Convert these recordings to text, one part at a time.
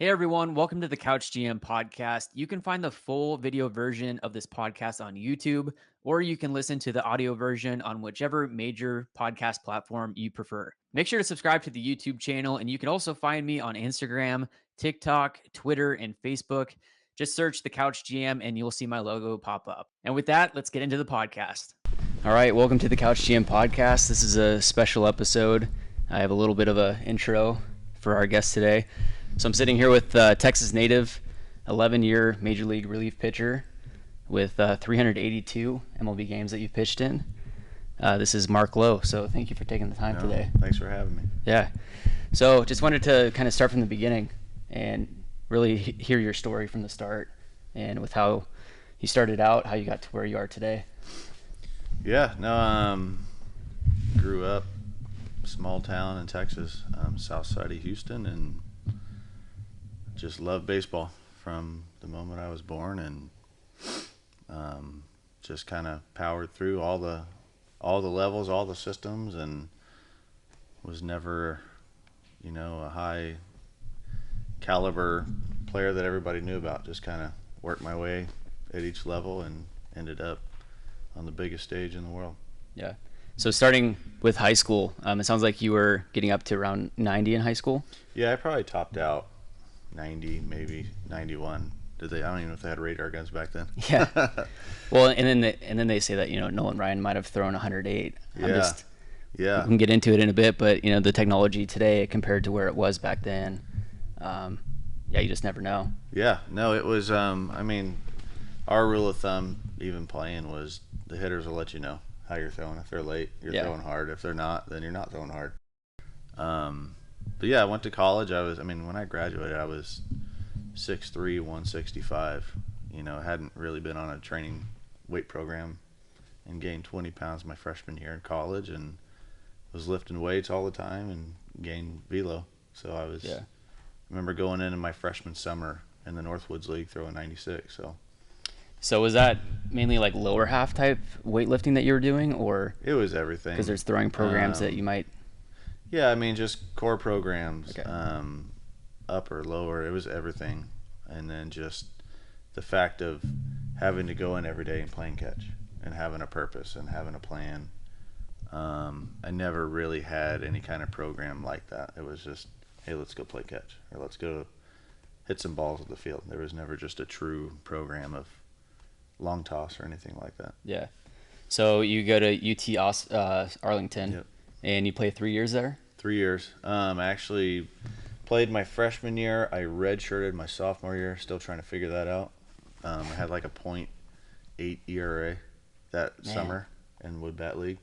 Hey everyone, welcome to the Couch GM podcast. You can find the full video version of this podcast on YouTube, or you can listen to the audio version on whichever major podcast platform you prefer. Make sure to subscribe to the YouTube channel, and you can also find me on Instagram, TikTok, Twitter, and Facebook. Just search the Couch GM and you'll see my logo pop up. And with that, let's get into the podcast. All right, welcome to the Couch GM podcast. This is a special episode. I have a little bit of an intro for our guest today. So I'm sitting here with Texas native, 11-year Major League relief pitcher with 382 MLB games that you've pitched in. This is Mark Lowe. So thank you for taking the time today. Thanks for having me. Yeah. So just wanted to kind of start from the beginning and really hear your story from the start and with how you started out, how you got to where you are today. Yeah. No. Grew up small town in Texas, south side of Houston, and just loved baseball from the moment I was born, and just kind of powered through all the levels, all the systems, and was never, a high caliber player that everybody knew about. Just kind of worked my way at each level and ended up on the biggest stage in the world. Yeah. So starting with high school, it sounds like you were getting up to around 90 in high school. Yeah, I probably topped out 90, maybe 91. I don't even know if they had radar guns back then. Yeah. Well, and then they say that Nolan Ryan might have thrown 108. Yeah. We can get into it in a bit, but the technology today compared to where it was back then, you just never know. Yeah. No, it was. Our rule of thumb, even playing, was the hitters will let you know how you're throwing. If they're late, you're throwing hard. If they're not, then you're not throwing hard. But yeah, I went to college. When I graduated, I was 6'3", 165. Hadn't really been on a training weight program and gained 20 pounds my freshman year in college, and was lifting weights all the time and gained velo. So I remember going in my freshman summer in the Northwoods League throwing 96. So was that mainly like lower half type weightlifting that you were doing, or? It was everything. Because there's throwing programs that you might. Yeah, just core programs, okay. Upper, lower, it was everything. And then just the fact of having to go in every day and playing catch and having a purpose and having a plan. I never really had any kind of program like that. It was just, hey, let's go play catch, or let's go hit some balls at the field. There was never just a true program of long toss or anything like that. Yeah. So you go to UT Arlington. Yep. And you play 3 years there? 3 years. I actually played my freshman year. I redshirted my sophomore year, still trying to figure that out. I had like a .8 ERA that summer in Wood Bat League,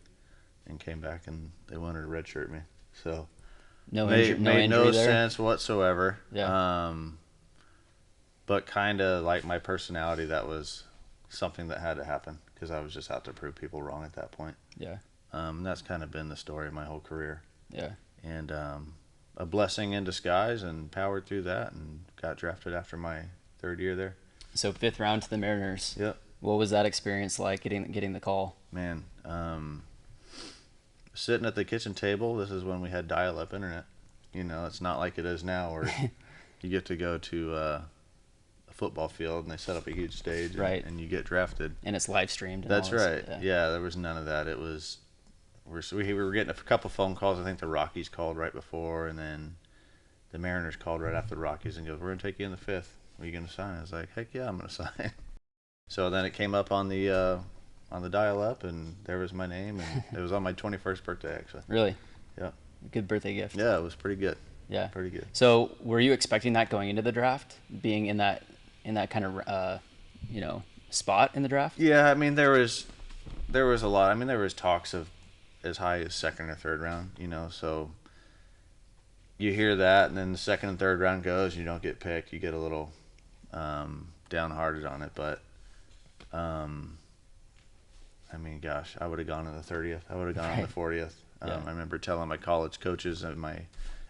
and came back and they wanted to redshirt me. So made no sense whatsoever. Yeah. But kind of like my personality, that was something that had to happen because I was just out to prove people wrong at that point. Yeah. That's kind of been the story of my whole career. Yeah. And a blessing in disguise, and powered through that and got drafted after my third year there. So 5th round to the Mariners. Yep. What was that experience like, getting the call? Man, sitting at the kitchen table, this is when we had dial-up internet. It's not like it is now where you get to go to a football field and they set up a huge stage, right, and you get drafted. And it's live streamed. That's right. Yeah, there was none of that. It was... We were getting a couple phone calls. I think the Rockies called right before, and then the Mariners called right after the Rockies and goes, "We're going to take you in the 5th. Are you going to sign?" I was like, "Heck yeah, I'm going to sign." So then it came up on the dial-up, and there was my name, and it was on my 21st birthday, actually. Really? Yeah. Good birthday gift. Yeah, it was pretty good. Yeah. Pretty good. So were you expecting that going into the draft, being in that kind of spot in the draft? Yeah, there was a lot. There was talks of as high as 2nd or 3rd round, so you hear that, and then the 2nd and 3rd round goes, you don't get picked, you get a little downhearted on it, but gosh, I would have gone to the 30th, I would have gone on the 40th. Yeah. I remember telling my college coaches at my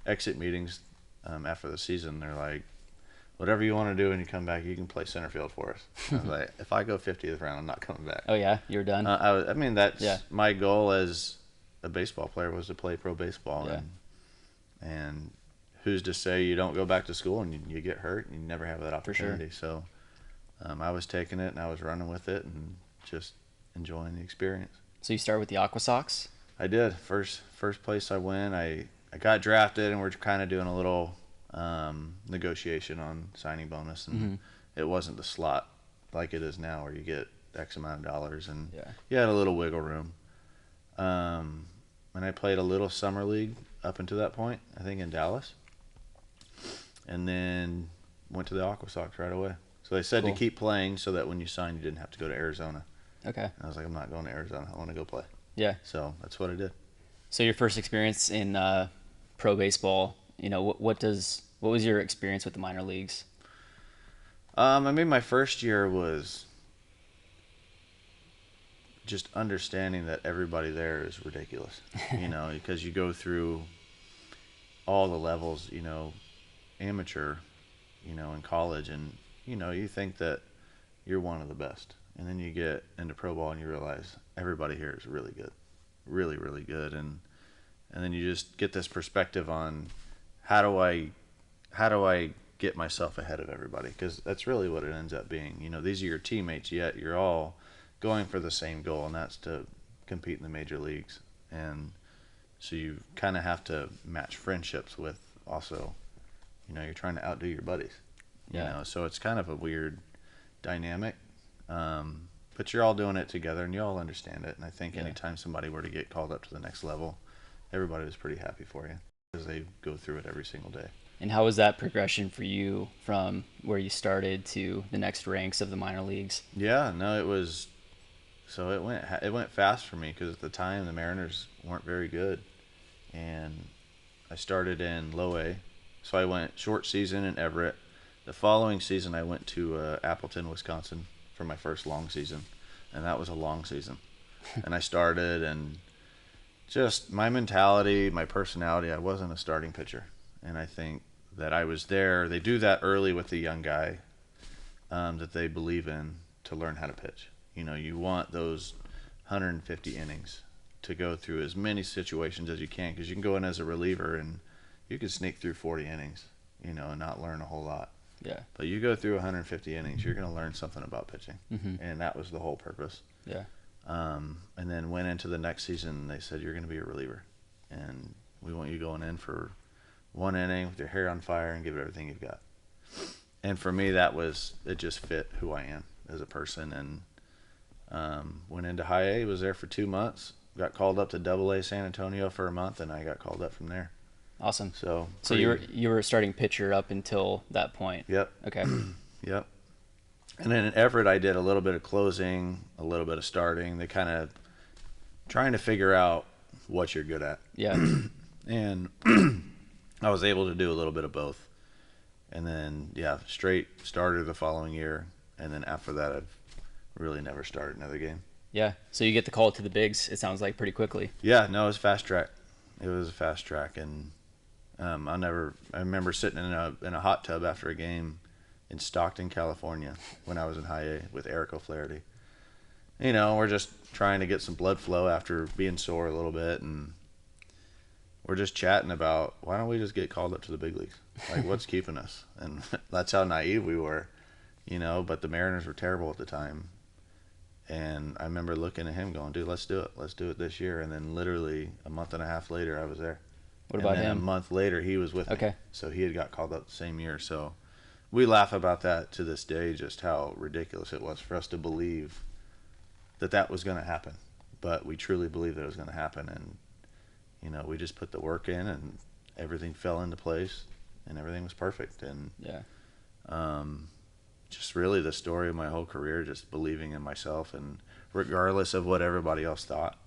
exit meetings after the season, they're like, whatever you want to do when you come back, you can play center field for us. I was like, if I go 50th round, I'm not coming back. Oh yeah, you're done. That's my goal as a baseball player, was to play pro baseball, Yeah. and who's to say you don't go back to school and you get hurt and you never have that opportunity. Sure. So I was taking it and I was running with it and just enjoying the experience. So you started with the Aqua Sox? I did. First place I went, I got drafted, and we're kind of doing a little negotiation on signing bonus, and it wasn't the slot like it is now where you get X amount of dollars, and you had a little wiggle room. And I played a little summer league up until that point, I think in Dallas, and then went to the Aqua Sox right away. So they said to keep playing so that when you signed, you didn't have to go to Arizona. Okay. And I was like, I'm not going to Arizona. I want to go play. Yeah. So that's what I did. So your first experience in pro baseball, what was your experience with the minor leagues? I mean, my first year was just understanding that everybody there is ridiculous, because you go through all the levels, amateur, in college, and, you think that you're one of the best. And then you get into pro ball and you realize everybody here is really good, really, really good. And then you just get this perspective on how do I get myself ahead of everybody? Because that's really what it ends up being. These are your teammates, yet you're all going for the same goal, and that's to compete in the major leagues. And so you kind of have to match friendships with also, you're trying to outdo your buddies. So it's kind of a weird dynamic. But you're all doing it together, and you all understand it. And I think anytime somebody were to get called up to the next level, everybody was pretty happy for you because they go through it every single day. And how was that progression for you from where you started to the next ranks of the minor leagues? Yeah, no, it was. So it went fast for me because at the time the Mariners weren't very good, and I started in low A. So I went short season in Everett. The following season I went to Appleton, Wisconsin for my first long season, and that was a long season. And I started, and just my mentality, my personality, I wasn't a starting pitcher. And I think that I was there. They do that early with the young guy that they believe in to learn how to pitch. You want those 150 innings to go through as many situations as you can, because you can go in as a reliever and you can sneak through 40 innings, and not learn a whole lot. Yeah. But you go through 150 innings, you're going to learn something about pitching. And that was the whole purpose. Yeah. And then went into the next season, they said, you're going to be a reliever. And we want you going in for one inning with your hair on fire and give it everything you've got. And for me, it just fit who I am as a person. And went into high A, was there for 2 months, got called up to Double A San Antonio for a month, and I got called up from there. Awesome. So you were starting pitcher up until that point. Yep. Okay. Yep. And then in Everett, I did a little bit of closing, a little bit of starting. They kind of trying to figure out what you're good at. Yeah. And I was able to do a little bit of both. And then, straight starter the following year. And then after that, I've really never started another game. Yeah. So you get the call to the bigs, it sounds like, pretty quickly. Yeah, no, it was fast track. It was a fast track. And I remember sitting in a hot tub after a game in Stockton, California, when I was in high A with Eric O'Flaherty. We're just trying to get some blood flow after being sore a little bit, and we're just chatting about, why don't we just get called up to the big leagues? Like, what's keeping us? And that's how naive we were, but the Mariners were terrible at the time. And I remember looking at him going, dude, let's do it. Let's do it this year. And then literally a month and a half later, I was there. What about him? A month later, he was with me. Okay. So he had got called up the same year. So we laugh about that to this day, just how ridiculous it was for us to believe that was going to happen. But we truly believed that it was going to happen. And, we just put the work in, and everything fell into place, and everything was perfect. And just really the story of my whole career, just believing in myself, and regardless of what everybody else thought,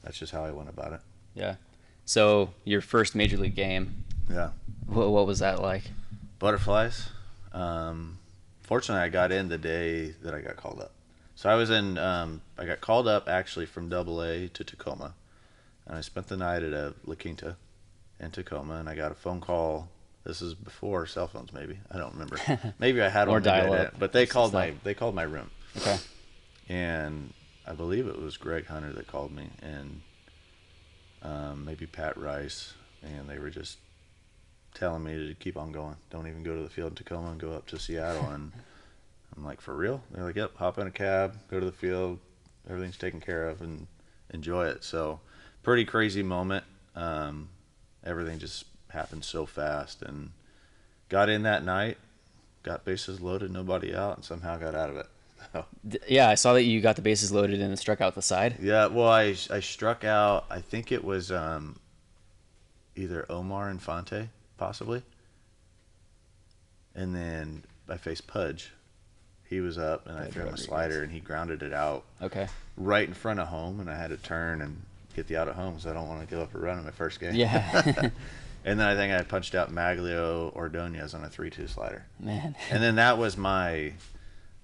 that's just how I went about it. Yeah. So your first major league game. Yeah. What was that like? Butterflies. Fortunately, I got in the day that I got called up. So I was I got called up actually from Double A to Tacoma, and I spent the night at a La Quinta in Tacoma, and I got a phone call. This is before cell phones, maybe. I don't remember. Maybe I had one, dial-up, but they called my room. Okay. And I believe it was Greg Hunter that called me, and maybe Pat Rice, and they were just telling me to keep on going. Don't even go to the field in Tacoma and go up to Seattle. And I'm like, for real? They're like, yep, hop in a cab, go to the field, everything's taken care of, and enjoy it. So pretty crazy moment. Everything just happened so fast, and got in that night, got bases loaded, nobody out, and somehow got out of it. Yeah, I saw that you got the bases loaded and struck out the side. Yeah, well, I struck out, I think it was either Omar Infante, possibly. And then I faced Pudge. He was up, and I threw him a slider, and he grounded it out right in front of home, and I had to turn and get the out at home, so I don't want to give up a run in my first game. Yeah. And then I think I punched out Maglio Ordonez on a 3-2 slider. Man. And then that was my,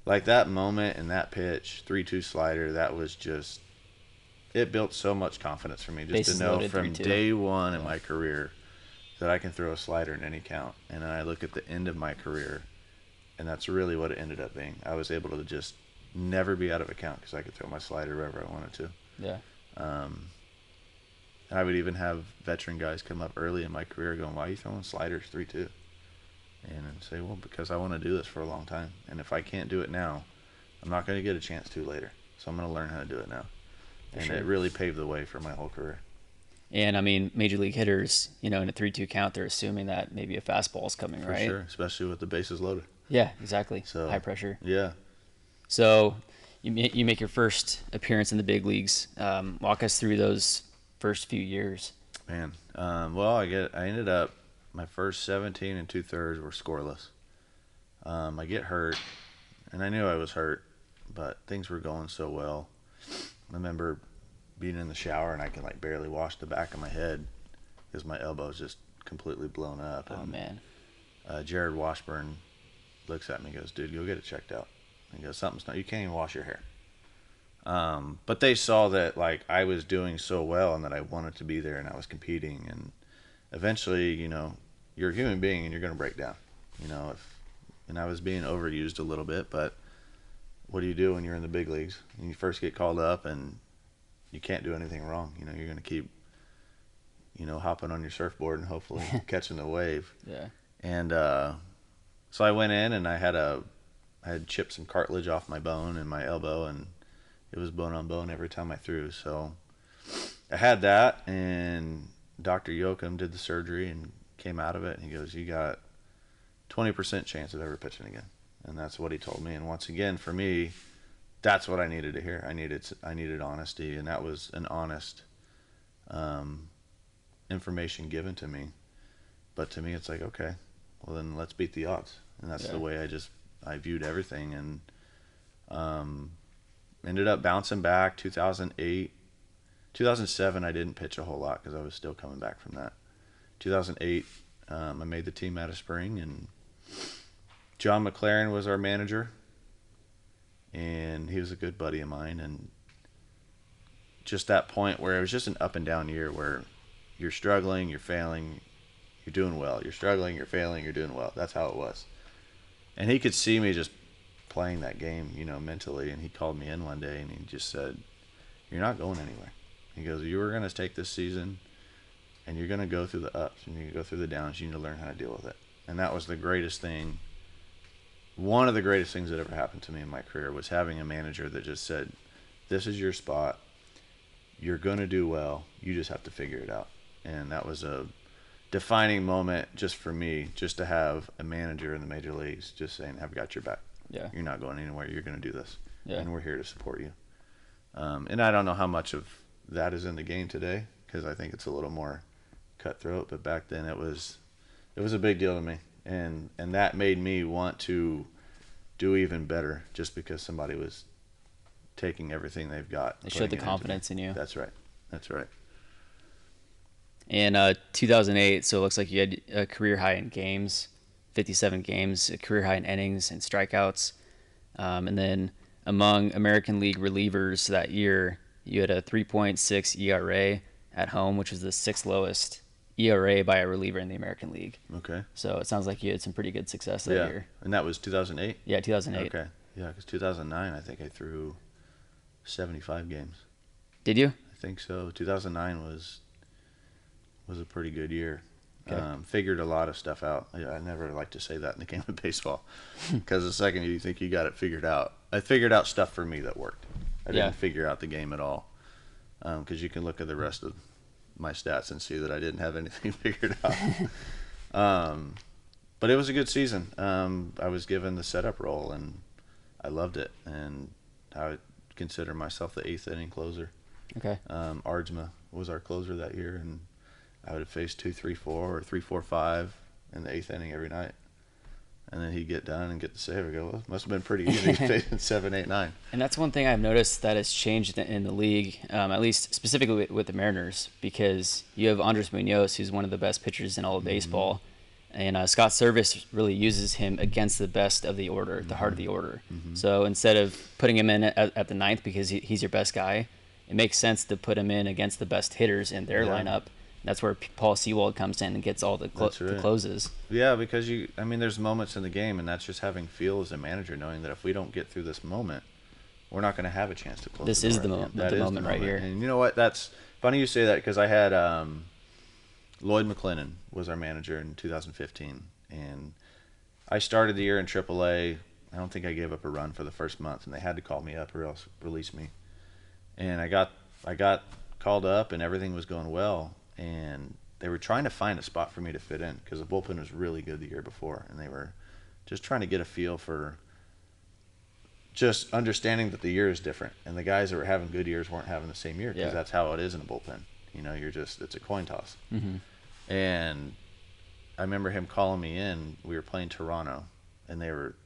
like that moment and that pitch, 3-2 slider, that was just, it built so much confidence for me just Bases to know loaded, from 3-2. day one in my career that I can throw a slider in any count. And then I look at the end of my career, and that's really what it ended up being. I was able to just never be out of a count because I could throw my slider wherever I wanted to. Yeah. I would even have veteran guys come up early in my career going, why are you throwing sliders 3-2? And I'd say, well, because I want to do this for a long time. And if I can't do it now, I'm not going to get a chance to later. So I'm going to learn how to do it now. And it really paved the way for my whole career. And, I mean, major league hitters, in a 3-2 count, they're assuming that maybe a fastball is coming, right? For sure, especially with the bases loaded. Yeah, exactly. So high pressure. Yeah. So you make your first appearance in the big leagues. Walk us through those first few years. Man, well, I ended up, my first 17 2/3 were scoreless. I get hurt, and I knew I was hurt, but things were going so well. I remember being in the shower, and I could barely wash the back of my head because my elbow was just completely blown up. Oh, and, man. Jared Washburn looks at me and goes, dude, go get it checked out. And he goes, something's not, you can't even wash your hair. But they saw that I was doing so well and that I wanted to be there and I was competing, and eventually, you're a human being and you're going to break down, and I was being overused a little bit, but what do you do when you're in the big leagues and you first get called up and you can't do anything wrong? You're going to keep, hopping on your surfboard and hopefully catching the wave. Yeah. And, so I went in and I had chipped some cartilage off my bone in my elbow, and it was bone on bone every time I threw. So I had that, and Dr. Yoakum did the surgery and came out of it, and he goes, you got 20% chance of ever pitching again. And that's what he told me. And once again, for me, that's what I needed to hear. I needed honesty, and that was an honest information given to me. But to me, it's like, okay, well then let's beat the odds. And that's the way I viewed everything. And ended up bouncing back. 2008, 2007, I didn't pitch a whole lot because I was still coming back from that. 2008, I made the team out of spring, and John McLaren was our manager, and he was a good buddy of mine. And just that point where it was just an up and down year where you're struggling, you're failing, you're doing well. You're struggling, you're failing, you're doing well. That's how it was. And he could see me just playing that game, mentally. And he called me in one day and he just said, you're not going anywhere. He goes, you were going to take this season and you're going to go through the ups and you can go through the downs. You need to learn how to deal with it. And that was the greatest thing. One of the greatest things that ever happened to me in my career was having a manager that just said, this is your spot. You're going to do well. You just have to figure it out. And that was a defining moment just for me, just to have a manager in the major leagues just saying, I've got your back. Yeah. You're not going anywhere. You're going to do this. Yeah. And we're here to support you. And I don't know how much of that is in the game today because I think it's a little more cutthroat. But back then it was a big deal to me. And that made me want to do even better just because somebody was taking everything they've got. They showed the confidence in you. That's right. That's right. And 2008, so it looks like you had a career high in games, 57 games, a career high in innings and strikeouts. And then among American League relievers that year, you had a 3.6 ERA at home, which was the sixth lowest ERA by a reliever in the American League. Okay. So it sounds like you had some pretty good success that year. And that was 2008? Yeah, 2008. Okay. Yeah, because 2009, I think I threw 75 games. Did you? I think so. 2009 was a pretty good year. Okay. Figured a lot of stuff out. I never like to say that in the game of baseball because the second you think you got it figured out, I figured out stuff for me that worked. I didn't figure out the game at all because you can look at the rest of my stats and see that I didn't have anything figured out. But it was a good season. I was given the setup role, and I loved it. And I would consider myself the 8th inning closer. Okay. Arjma was our closer that year, and I would have faced 2, 3, 4, or 3, 4, 5 in the 8th inning every night. And then he'd get done and get the save. I go, well, it must have been pretty easy facing 7, 8, 9. And that's one thing I've noticed that has changed in the league, at least specifically with the Mariners, because you have Andres Munoz, who's one of the best pitchers in all of baseball. And Scott Service really uses him against the best of the order, the heart of the order. So instead of putting him in at the 9th because he's your best guy, it makes sense to put him in against the best hitters in their lineup. That's where Paul Sewald comes in and gets all the closes. Yeah, because there's moments in the game, and that's just having feel as a manager, knowing that if we don't get through this moment, we're not going to have a chance to close. This is the moment right here. And you know what? That's funny you say that, because I had Lloyd McClennan was our manager in 2015, and I started the year in AAA. I don't think I gave up a run for the first month, and they had to call me up or else release me. And I got called up, and everything was going well. And they were trying to find a spot for me to fit in because the bullpen was really good the year before, and they were just trying to get a feel for just understanding that the year is different, and the guys that were having good years weren't having the same year because that's how it is in a bullpen. It's a coin toss. And I remember him calling me in. We were playing Toronto, and they were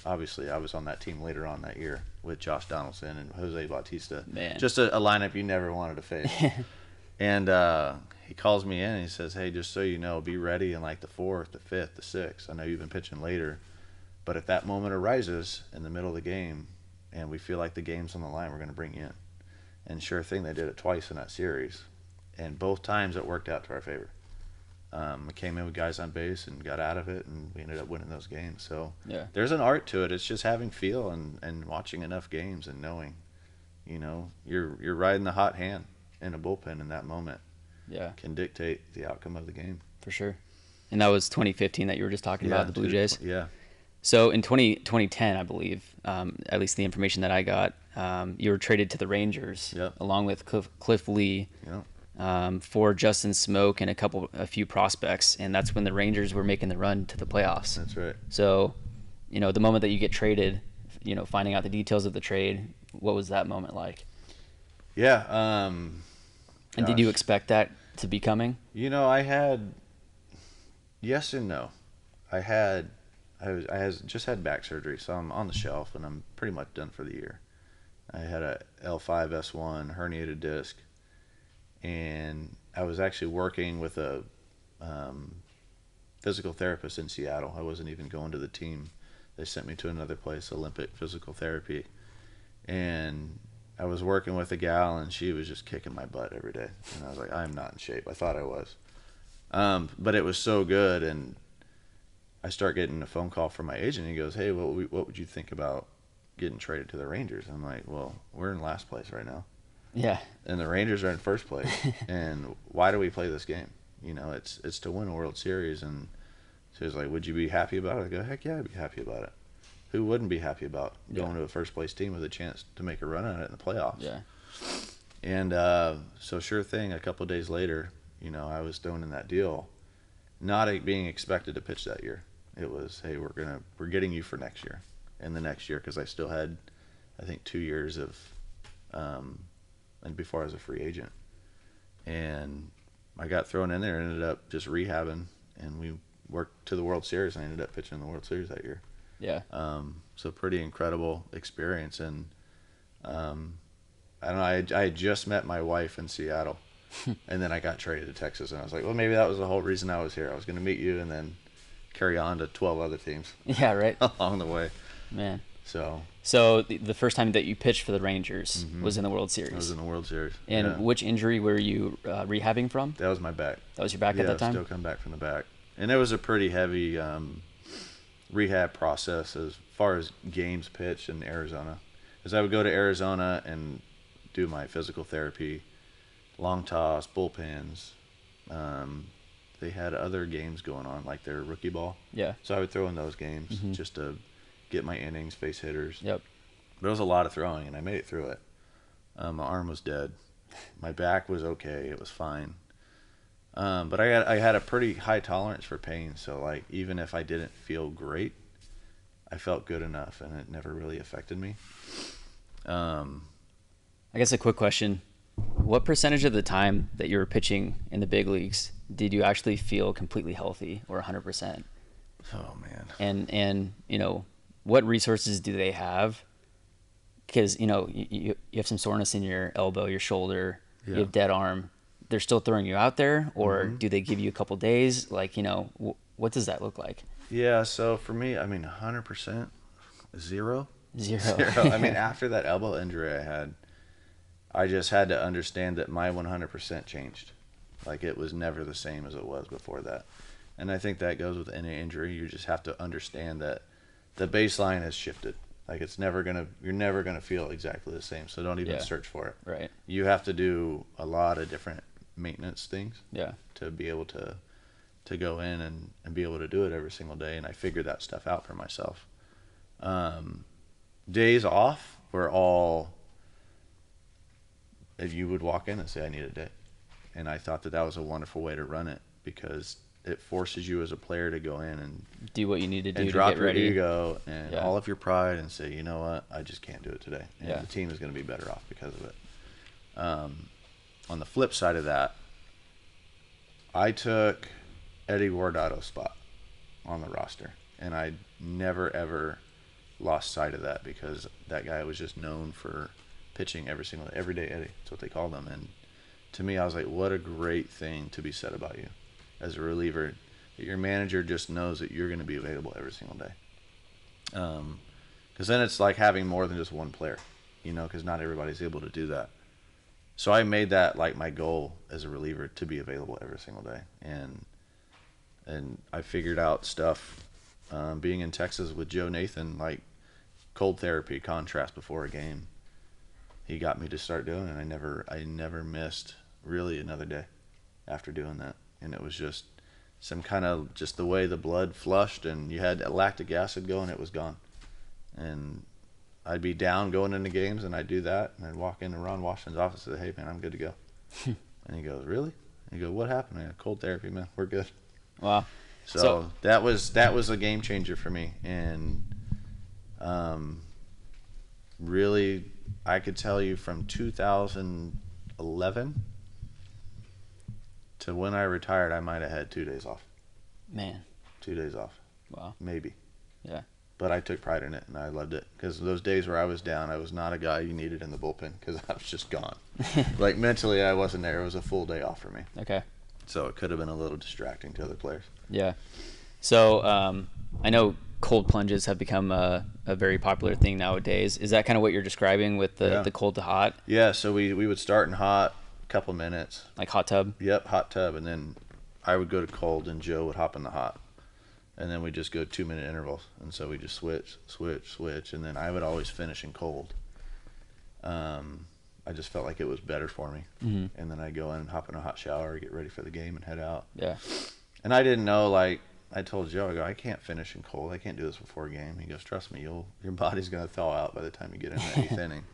obviously I was on that team later on that year with Josh Donaldson and Jose Bautista. Man. Just a lineup you never wanted to face. And he calls me in and he says, hey, just so you know, be ready in like the 4th, the 5th, the 6th. I know you've been pitching later, but if that moment arises in the middle of the game and we feel like the game's on the line, we're going to bring you in. And sure thing, they did it twice in that series. And both times it worked out to our favor. We came in with guys on base and got out of it, and we ended up winning those games. So there's an art to it. It's just having feel and watching enough games and knowing, you're riding the hot hand. In a bullpen in that moment can dictate the outcome of the game. For sure. And that was 2015 that you were just talking about, the Blue Jays? Yeah. So in 2010, I believe, at least the information that I got, you were traded to the Rangers along with Cliff Lee for Justin Smoke and a few prospects, and that's when the Rangers were making the run to the playoffs. That's right. So, the moment that you get traded, finding out the details of the trade, what was that moment like? Yeah. And did you expect that to be coming? I had yes and no. I just had back surgery, so I'm on the shelf, and I'm pretty much done for the year. I had a L5-S1 herniated disc, and I was actually working with a physical therapist in Seattle. I wasn't even going to the team. They sent me to another place, Olympic Physical Therapy, and I was working with a gal, and she was just kicking my butt every day. And I was like, I'm not in shape. I thought I was. But it was so good, and I start getting a phone call from my agent. He goes, hey, what would you think about getting traded to the Rangers? I'm like, well, we're in last place right now. Yeah. And the Rangers are in first place. And why do we play this game? It's to win a World Series. And so he's like, would you be happy about it? I go, heck yeah, I'd be happy about it. Who wouldn't be happy about going to a first-place team with a chance to make a run at it in the playoffs? Yeah. And so sure thing, a couple of days later, I was thrown in that deal, not being expected to pitch that year. It was, hey, we're getting you for next year and the next year, because I still had, I think, 2 years of, and before I was a free agent. And I got thrown in there and ended up just rehabbing, and we worked to the World Series, and I ended up pitching in the World Series that year. Yeah. So pretty incredible experience. And I don't know, I had just met my wife in Seattle, and then I got traded to Texas, and I was like, well, maybe that was the whole reason I was here. I was going to meet you and then carry on to 12 other teams. Yeah, right. Along the way. Man. So the first time that you pitched for the Rangers was in the World Series. I was in the World Series. And which injury were you rehabbing from? That was my back. That was your back at that time? Yeah, still come back from the back. And it was a pretty heavy rehab process as far as games pitched in Arizona. Because I would go to Arizona and do my physical therapy, long toss, bullpens, they had other games going on, like their rookie ball. Yeah. So I would throw in those games just to get my innings, face hitters. Yep. But it was a lot of throwing, and I made it through it. My arm was dead. My back was okay. It was fine. But I had a pretty high tolerance for pain. So like even if I didn't feel great, I felt good enough, and it never really affected me. I guess a quick question: what percentage of the time that you were pitching in the big leagues did you actually feel completely healthy, or 100%? Oh man. And you know, what resources do they have? Because you know you have some soreness in your elbow, your shoulder, you have dead arm. They're still throwing you out there, or do they give you a couple days? Like, you know, what does that look like? Yeah, so for me, I mean, 100%, zero. Zero. I mean, after that elbow injury I had, I just had to understand that my 100% changed. Like, it was never the same as it was before that. And I think that goes with any injury. You just have to understand that the baseline has shifted. Like, you're never gonna feel exactly the same. So don't even search for it. Right. You have to do a lot of different maintenance things. Yeah. To be able to go in and be able to do it every single day. And I figured that stuff out for myself. Days off were all, if you would walk in and say, I need a day. And I thought that was a wonderful way to run it, because it forces you as a player to go in and do what you need to do and to drop get your ready. ego and all of your pride and say, you know what, I just can't do it today. And the team is going to be better off because of it. On the flip side of that, I took Eddie Guardado's spot on the roster, and I never ever lost sight of that, because that guy was just known for pitching every day Eddie. That's what they called him. And to me, I was like, what a great thing to be said about you as a reliever, that your manager just knows that you're going to be available every single day. Because then it's like having more than just one player, you know, because not everybody's able to do that. So I made that like my goal as a reliever, to be available every single day. And I figured out stuff being in Texas with Joe Nathan, like cold therapy, contrast before a game. He got me to start doing it. I never missed really another day after doing that. And it was just some kind of, just the way the blood flushed, and you had lactic acid going, it was gone. And I'd be down going into games, and I'd do that, and I'd walk into Ron Washington's office and say, hey man, I'm good to go. And he goes, really? And you go, what happened? I go, cold therapy, man, we're good. Wow. So that was a game changer for me. And really, I could tell you from 2011 to when I retired, I might have had 2 days off. Man. 2 days off. Wow. Maybe. Yeah. But I took pride in it, and I loved it, because those days where I was down, I was not a guy you needed in the bullpen, because I was just gone. Like, mentally, I wasn't there. It was a full day off for me. Okay. So it could have been a little distracting to other players. Yeah. So I know cold plunges have become a very popular thing nowadays. Is that kind of what you're describing with the cold to hot? Yeah, so we would start in hot, a couple minutes. Like hot tub? Yep, hot tub. And then I would go to cold, and Joe would hop in the hot. And then we just go 2-minute intervals. And so we just switch. And then I would always finish in cold. I just felt like it was better for me. Mm-hmm. And then I'd go in and hop in a hot shower, get ready for the game, and head out. Yeah. And I didn't know, like, I told Joe, I go, I can't finish in cold. I can't do this before a game. He goes, trust me, your body's going to thaw out by the time you get in the 8th inning.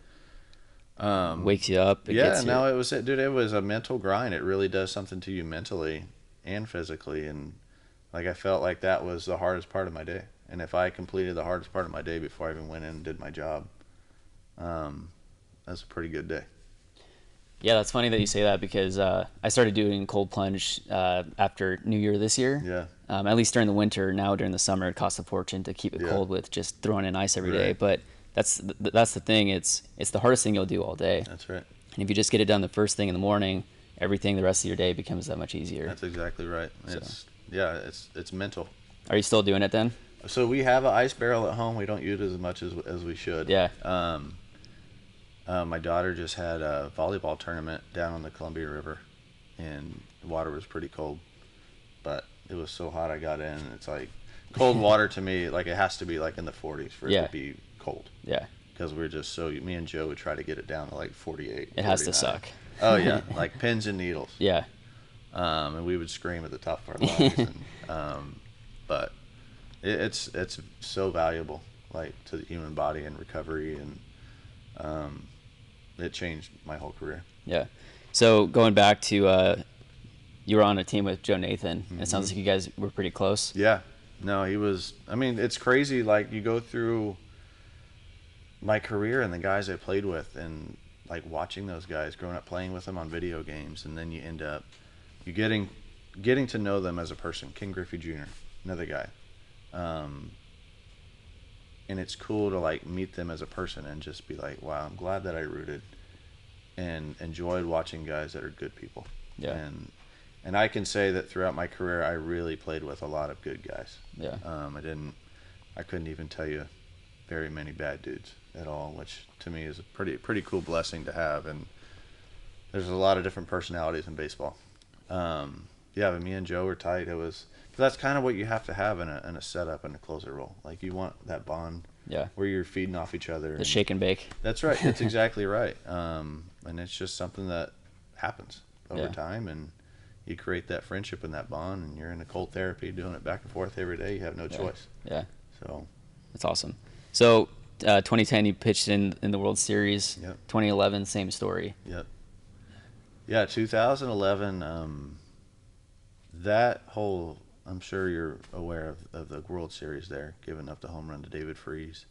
Wakes you up. It was it, dude. It was a mental grind. It really does something to you mentally and physically. And like, I felt like that was the hardest part of my day. And if I completed the hardest part of my day before I even went in and did my job, that's a pretty good day. Yeah, that's funny that you say that, because I started doing cold plunge after New Year this year. Yeah. At least during the winter. Now during the summer, it costs a fortune to keep it cold with just throwing in ice every day. But that's the thing. It's the hardest thing you'll do all day. That's right. And if you just get it done the first thing in the morning, everything the rest of your day becomes that much easier. That's exactly right. It's mental. Are you still doing it then? So we have an ice barrel at home. We don't use it as much as we should. Yeah. My daughter just had a volleyball tournament down on the Columbia River, and the water was pretty cold, but it was so hot I got in, and it's like cold water to me, like it has to be like in the 40s for it to be cold. Yeah. Because me and Joe would try to get it down to like 48. It has to suck. Oh yeah, like pins and needles. Yeah. And we would scream at the top of our lungs. But it's so valuable, like, to the human body and recovery, and it changed my whole career. Yeah. So going back to you were on a team with Joe Nathan, and it sounds Mm-hmm. like you guys were pretty close. Yeah. No, he was. I mean, it's crazy. Like, you go through my career and the guys I played with, and like watching those guys, growing up playing with them on video games, and then you end up you getting to know them as a person. King Griffey Jr., another guy. And it's cool to like meet them as a person and just be like, wow, I'm glad that I rooted and enjoyed watching guys that are good people. Yeah. And I can say that throughout my career, I really played with a lot of good guys. Yeah. I couldn't even tell you very many bad dudes at all, which to me is a pretty cool blessing to have. And there's a lot of different personalities in baseball. Yeah, but me and Joe were tight. That's kind of what you have to have in a setup and a closer role. Like, you want that bond. Yeah. Where you're feeding off each other. The shake and bake. That's right. That's exactly right. And it's just something that happens over Yeah. time, and you create that friendship and that bond, and you're in a cold therapy doing it back and forth every day. You have no choice. Yeah. So That's awesome. So 2010 you pitched in the World Series. Yep. 2011 same story. Yep. Yeah, 2011. That whole, I'm sure you're aware of the World Series there, giving up the home run to David Freese.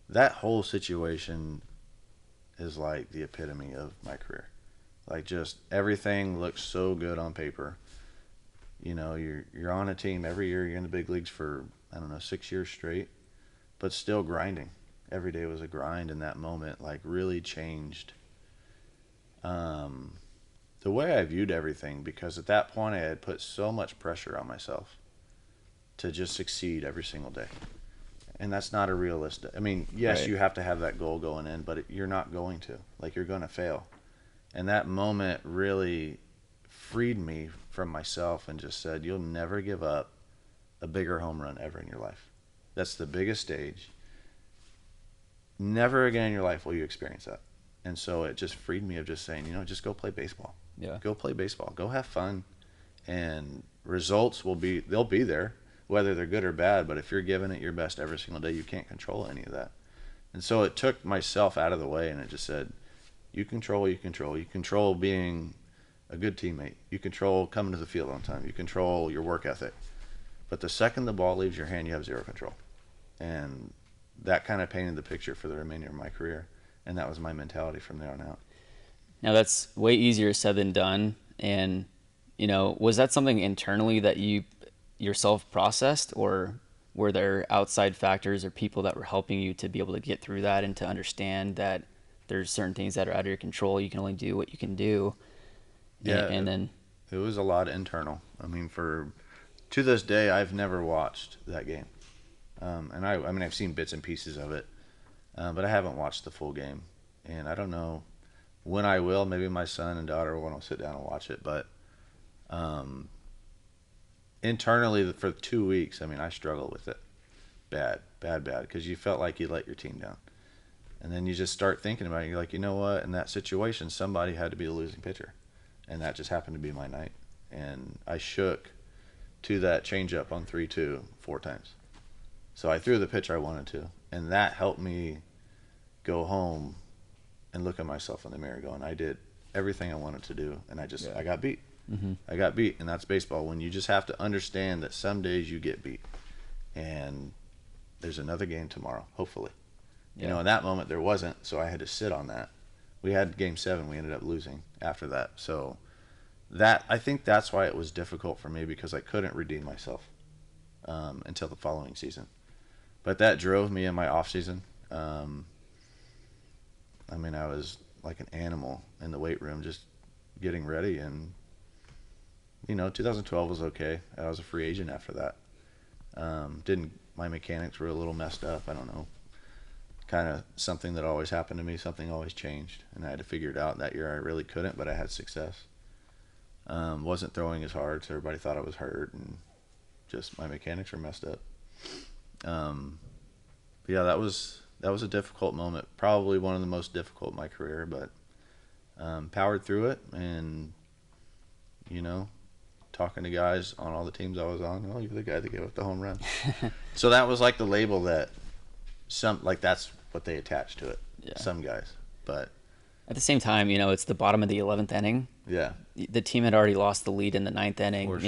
That whole situation is like the epitome of my career. Like, just everything looks so good on paper. You know, you're on a team every year. You're in the big leagues for, I don't know, 6 years straight, but still grinding. Every day was a grind, and that moment like really changed the way I viewed everything, because at that point I had put so much pressure on myself to just succeed every single day. And that's not a realistic. I mean, yes, Right. you have to have that goal going in, but you're not going to. Like, you're going to fail. And that moment really freed me from myself and just said, you'll never give up a bigger home run ever in your life. That's the biggest stage. Never again in your life will you experience that. And so it just freed me of just saying, just go play baseball. Yeah. Go play baseball. Go have fun. And results they'll be there, whether they're good or bad. But if you're giving it your best every single day, you can't control any of that. And so it took myself out of the way, and it just said, you control what you control. You control being a good teammate. You control coming to the field on time. You control your work ethic. But the second the ball leaves your hand, you have zero control. And that kind of painted the picture for the remainder of my career. And that was my mentality from there on out. Now that's way easier said than done. And, was that something internally that you yourself processed, or were there outside factors or people that were helping you to be able to get through that and to understand that there's certain things that are out of your control? You can only do what you can do. Yeah. And then it was a lot internal. I mean, to this day, I've never watched that game. And I've seen bits and pieces of it, but I haven't watched the full game. And I don't know when I will. Maybe my son and daughter will want to sit down and watch it. But internally, for 2 weeks, I struggled with it. Bad, because you felt like you let your team down. And then you just start thinking about it. You're like, you know what? In that situation, somebody had to be the losing pitcher. And that just happened to be my night. And I shook to that changeup on 3-2 4 times. So I threw the pitch I wanted to. And that helped me go home and look at myself in the mirror going, I did everything I wanted to do. And I got beat. Mm-hmm. I got beat. And that's baseball. When you just have to understand that some days you get beat. And there's another game tomorrow, hopefully. Yeah. In that moment there wasn't, so I had to sit on that. We had game 7, we ended up losing after that. So I think that's why it was difficult for me, because I couldn't redeem myself until the following season. But that drove me in my off season. I was like an animal in the weight room just getting ready, and 2012 was okay. I was a free agent after that. My mechanics were a little messed up, I don't know. Kind of something that always happened to me, something always changed, and I had to figure it out. That year I really couldn't, but I had success. Wasn't throwing as hard, so everybody thought I was hurt, and just my mechanics were messed up. But yeah, that was a difficult moment, probably one of the most difficult in my career, but powered through it, and talking to guys on all the teams I was on. Oh, you're the guy that gave up the home run. So that was like the label that that's what they attached to it. Yeah. Some guys, but at the same time, it's the bottom of the 11th inning. Yeah. The team had already lost the lead in the 9th inning. For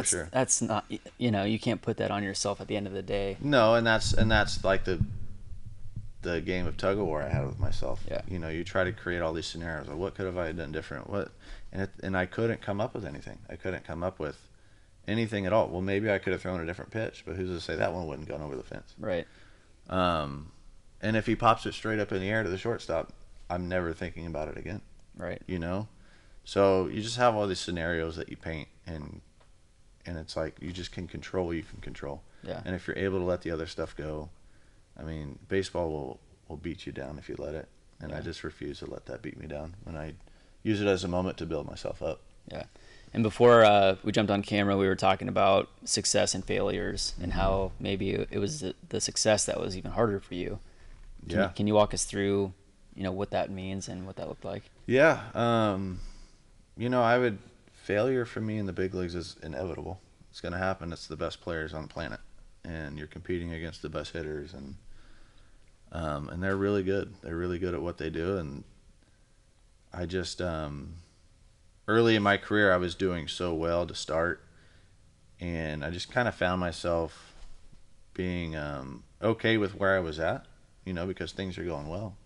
sure. That's not, you can't put that on yourself at the end of the day. No, and that's like the game of tug of war I had with myself. Yeah. You try to create all these scenarios. Like, what could have I done different? And I couldn't come up with anything. I couldn't come up with anything at all. Well, maybe I could have thrown a different pitch, but who's to say that one wouldn't have gone over the fence? Right. And if he pops it straight up in the air to the shortstop, I'm never thinking about it again. Right. So you just have all these scenarios that you paint, and it's like you just can control what you can control. Yeah. And if you're able to let the other stuff go, I mean, baseball will beat you down if you let it. And I just refuse to let that beat me down when I use it as a moment to build myself up. Yeah. And before we jumped on camera, we were talking about success and failures and how maybe it was the success that was even harder for you. Can you walk us through, what that means and what that looked like? Yeah. Failure for me in the big leagues is inevitable. It's going to happen. It's the best players on the planet, and you're competing against the best hitters, and they're really good. They're really good at what they do, and I just early in my career I was doing so well to start, and I just kind of found myself being okay with where I was at, because things are going well,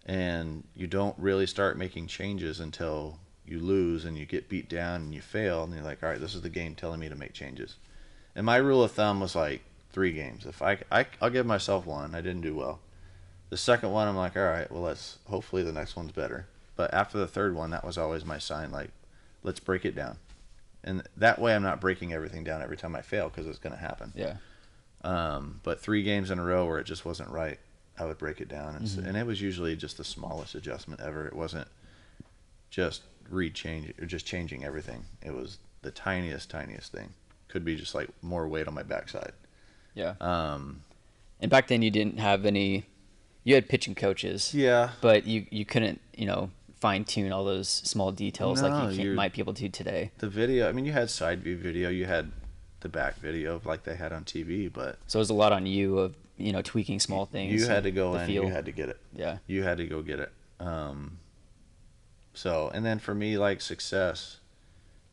and you don't really start making changes until you lose and you get beat down and you fail, and you're like, all right, this is the game telling me to make changes. And my rule of thumb was like 3 games. If I'll give myself one. I didn't do well. The second one, I'm like, all right, well, hopefully the next one's better. But after the third one, that was always my sign, like, let's break it down. And that way I'm not breaking everything down every time I fail, because it's going to happen. Yeah. But 3 games in a row where it just wasn't right, I would break it down. And it was usually just the smallest adjustment ever. It wasn't just just changing everything. It was the tiniest thing. Could be just like more weight on my backside. Yeah. And back then you didn't have you had pitching coaches. Yeah. But you couldn't, fine tune all those small details like you might be able to today. The video, I mean, you had side view video, you had the back video like they had on TV, but so it was a lot on you of, tweaking small things. You had to go in, you had to get it. Yeah. You had to go get it. And then for me, like success,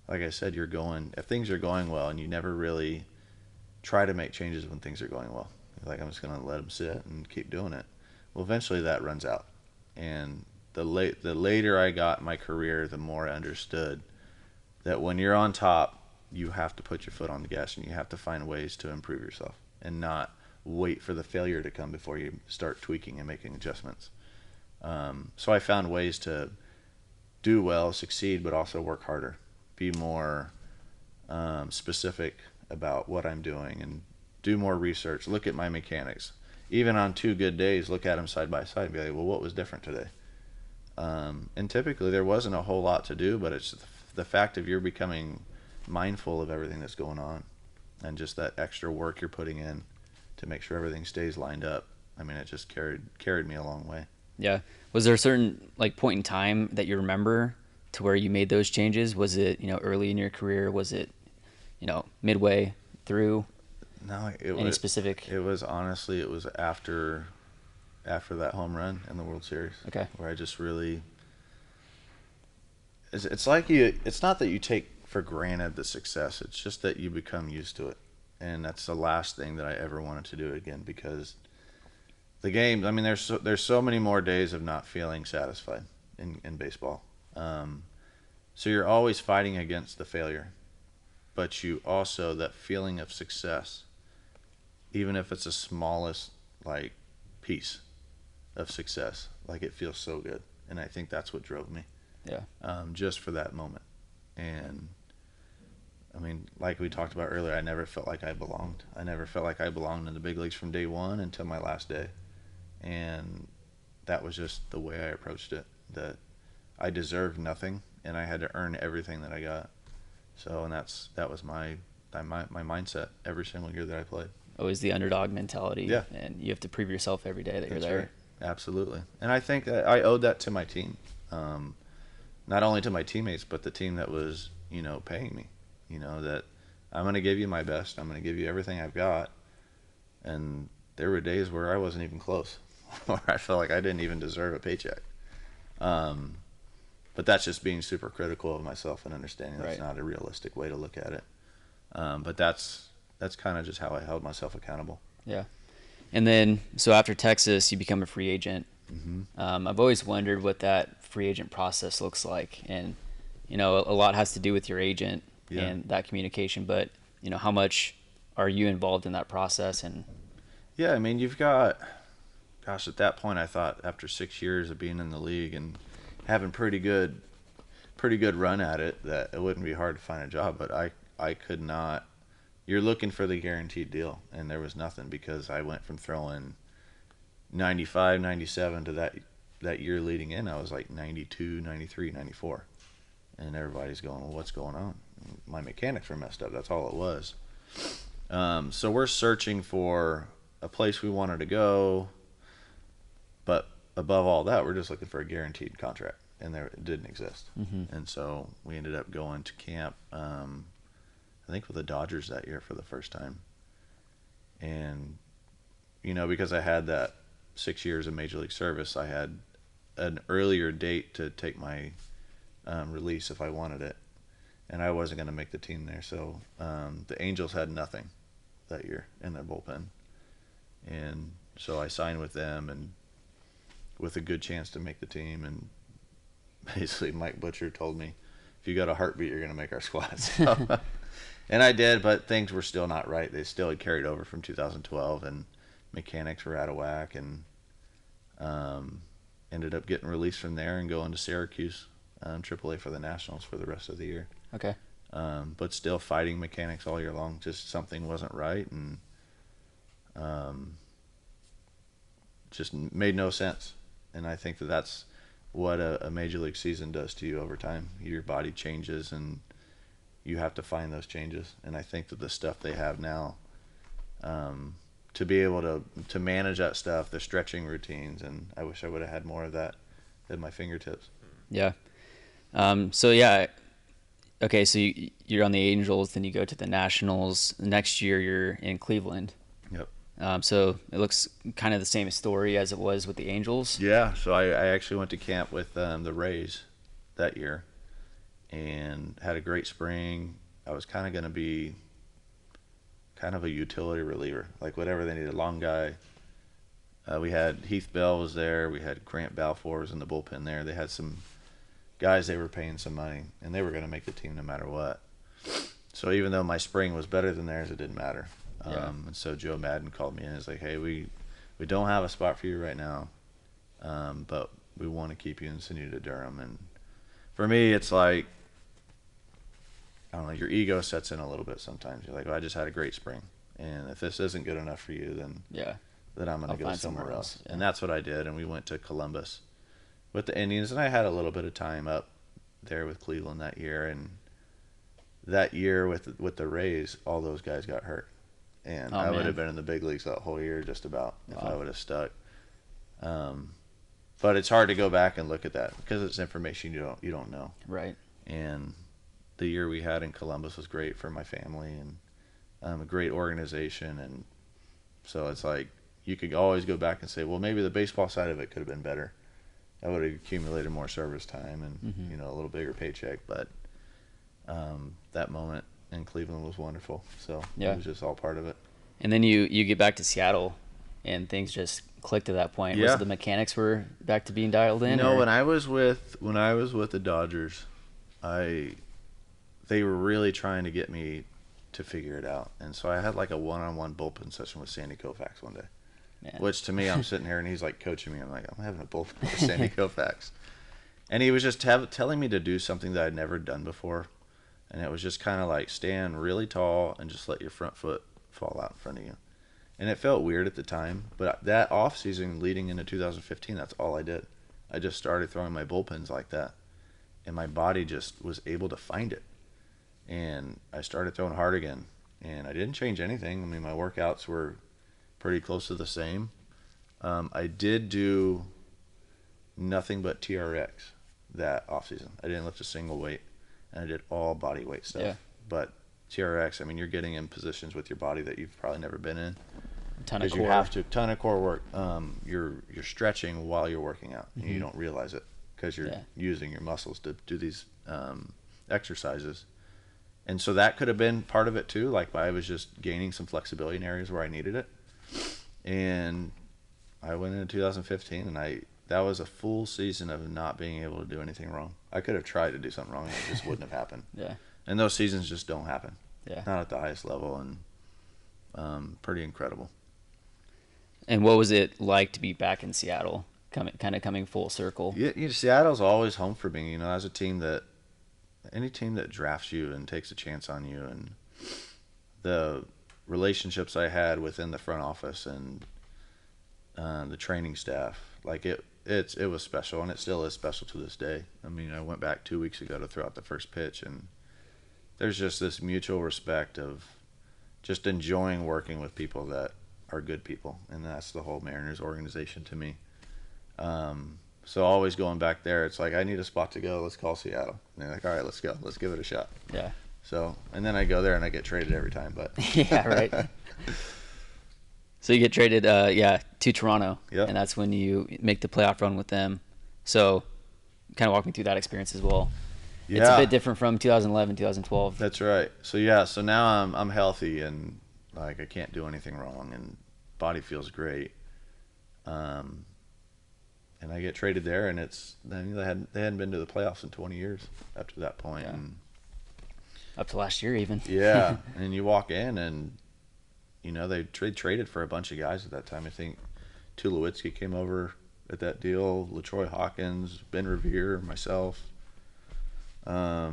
like I said, if things are going well, and you never really try to make changes when things are going well. You're like, I'm just going to let them sit and keep doing it. Well, eventually that runs out. And the later I got in my career, the more I understood that when you're on top, you have to put your foot on the gas, and you have to find ways to improve yourself and not wait for the failure to come before you start tweaking and making adjustments. So I found ways to do well, succeed, but also work harder, be more specific about what I'm doing, and do more research, look at my mechanics. Even on 2 good days, look at them side by side and be like, well, what was different today? And typically there wasn't a whole lot to do, but it's the fact of you're becoming mindful of everything that's going on, and just that extra work you're putting in to make sure everything stays lined up. I mean, it just carried me a long way. Yeah. Was there a certain point in time that you remember to where you made those changes? Was it, early in your career? Was it, midway through? No, any specific? It was honestly, it was after that home run in the World Series. Okay. Where I just really, it's like it's not that you take for granted the success. It's just that you become used to it. And that's the last thing that I ever wanted to do again, because the game, I mean, there's so many more days of not feeling satisfied in baseball. So you're always fighting against the failure, but you also, that feeling of success, even if it's the smallest piece of success, it feels so good. And I think that's what drove me. Yeah. Just for that moment. And I mean, like we talked about earlier, I never felt like I belonged. I never felt like I belonged in the big leagues from day one until my last day. And that was just the way I approached it, that I deserved nothing and I had to earn everything that I got. So, and that was my mindset every single year that I played. Always the underdog mentality. Yeah. And you have to prove yourself every day that you're there. Right. Absolutely. And I think that I owed that to my team. Not only to my teammates, but the team that was paying me. That I'm going to give you my best. I'm going to give you everything I've got. And there were days where I wasn't even close, where I felt like I didn't even deserve a paycheck. But that's just being super critical of myself and understanding that's not a realistic way to look at it. But that's kind of just how I held myself accountable. Yeah. And then, so after Texas, you become a free agent. Mm-hmm. I've always wondered what that free agent process looks like. And, a lot has to do with your agent and that communication. But, how much are you involved in that process? And yeah, I mean, you've got, gosh, at that point, I thought after 6 years of being in the league and having pretty good run at it, that it wouldn't be hard to find a job. But I could not. You're looking for the guaranteed deal, and there was nothing, because I went from throwing 95, 97 to that year leading in, I was like 92, 93, 94. And everybody's going, well, what's going on? My mechanics were messed up. That's all it was. So we're searching for a place we wanted to go, but above all that, we're just looking for a guaranteed contract, and it didn't exist. Mm-hmm. And so we ended up going to camp, I think with the Dodgers that year for the first time. And, because I had that 6 years of Major League service, I had an earlier date to take my release if I wanted it. And I wasn't going to make the team there. So the Angels had nothing that year in their bullpen. And so I signed with them, and with a good chance to make the team. And basically Mike Butcher told me, if you got a heartbeat, you're going to make our squad. So, and I did, but things were still not right. They still had carried over from 2012, and mechanics were out of whack, and ended up getting released from there and going to Syracuse, AAA for the Nationals for the rest of the year. Okay. But still fighting mechanics all year long. Just something wasn't right, and just made no sense. And I think that's what a major league season does to you over time. Your body changes, and you have to find those changes. And I think that the stuff they have now, to be able to manage that stuff, the stretching routines, and I wish I would have had more of that at my fingertips. Yeah. Okay, so you're on the Angels, then you go to the Nationals. Next year, you're in Cleveland. Yep. So it looks kind of the same story as it was with the Angels. Yeah, so I actually went to camp with the Rays that year and had a great spring. I was kind of going to be kind of a utility reliever, like whatever they needed, long guy. We had Heath Bell was there. We had Grant Balfour was in the bullpen there. They had some guys they were paying some money, and they were going to make the team no matter what. So even though my spring was better than theirs, it didn't matter. And so Joe Madden called me and was like, hey, we don't have a spot for you right now, but we want to keep you and send you to Durham. And for me, it's like, I don't know, your ego sets in a little bit sometimes. You're like, well, I just had a great spring, and if this isn't good enough for you, then I'm going to go somewhere else. Yeah. And that's what I did, and we went to Columbus with the Indians, and I had a little bit of time up there with Cleveland that year. And that year with the Rays, all those guys got hurt, and I would have been in the big leagues that whole year just about if I would have stuck. But it's hard to go back and look at that because it's information you don't know. Right. And the year we had in Columbus was great for my family, and a great organization. And so it's like you could always go back and say, well, maybe the baseball side of it could have been better. I would have accumulated more service time and a little bigger paycheck. But that moment in Cleveland was wonderful. So it was just all part of it. And then you get back to Seattle, and things just clicked at that point. Was it the mechanics were back to being dialed in? No, when I was with the Dodgers, they were really trying to get me to figure it out. And so I had like a one-on-one bullpen session with Sandy Koufax one day. Man. Which to me, I'm sitting here and he's like coaching me. I'm like, I'm having a bullpen with Sandy Koufax. And he was just telling me to do something that I'd never done before. And it was just kind of like stand really tall and just let your front foot fall out in front of you. And it felt weird at the time. But that off season leading into 2015, that's all I did. I just started throwing my bullpens like that. And my body just was able to find it. And I started throwing hard again. And I didn't change anything. I mean, my workouts were pretty close to the same. I did do nothing but TRX that off season. I didn't lift a single weight. and I did all body weight stuff. Yeah. But TRX, I mean, you're getting in positions with your body that you've probably never been in. Ton of core. You have to, ton of core work. You're stretching while you're working out, and you don't realize it because you're using your muscles to do these exercises. And so that could have been part of it too. Like I was just gaining some flexibility in areas where I needed it. And I went into 2015, and that was a full season of not being able to do anything wrong. I could have tried to do something wrong, and it just wouldn't have happened. Yeah. And those seasons just don't happen. Yeah. Not at the highest level, and pretty incredible. And what was it like to be back in Seattle, coming full circle? Yeah, Seattle's always home for me. As a team any team that drafts you and takes a chance on you, and the relationships I had within the front office and the training staff, like it was special, and it still is special to this day. I mean, I went back 2 weeks ago to throw out the first pitch, and there's just this mutual respect of just enjoying working with people that are good people, and that's the whole Mariners organization to me. So always going back there, it's like, I need a spot to go. Let's call Seattle. And they're like, all right, let's go. Let's give it a shot. Yeah. So, and then I go there and I get traded every time. But yeah, right. So you get traded, to Toronto. Yeah. And that's when you make the playoff run with them. So kind of walk me through that experience as well. Yeah. It's a bit different from 2011, 2012. That's right. So now I'm healthy, and like I can't do anything wrong, and body feels great. And I get traded there, and they hadn't been to the playoffs in 20 years after that point. Yeah. And up to last year even. Yeah, and you walk in, and they traded for a bunch of guys at that time. I think Tulowitzki came over at that deal, LaTroy Hawkins, Ben Revere, myself. I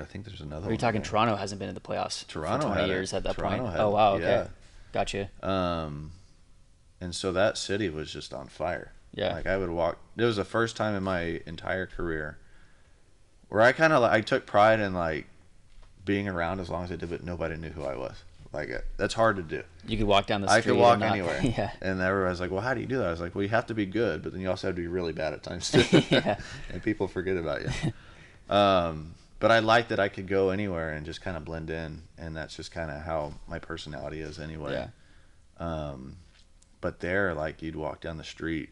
think there's another one. Are you talking there. Toronto hasn't been in the playoffs Toronto for 20 years at that Toronto point? Had, oh, wow, okay. Yeah. Gotcha. And so that city was just on fire. Yeah. Like I would walk. It was the first time in my entire career where I took pride in like being around as long as I did, but nobody knew who I was. Like that's hard to do. You could walk down the street. I could walk anywhere. Yeah. And everybody's like, well, how do you do that? I was like, well, you have to be good, but then you also have to be really bad at times too. Yeah. And people forget about you. But I liked that I could go anywhere and just kind of blend in, and that's just kind of how my personality is anyway. Yeah. But there, like, you'd walk down the street,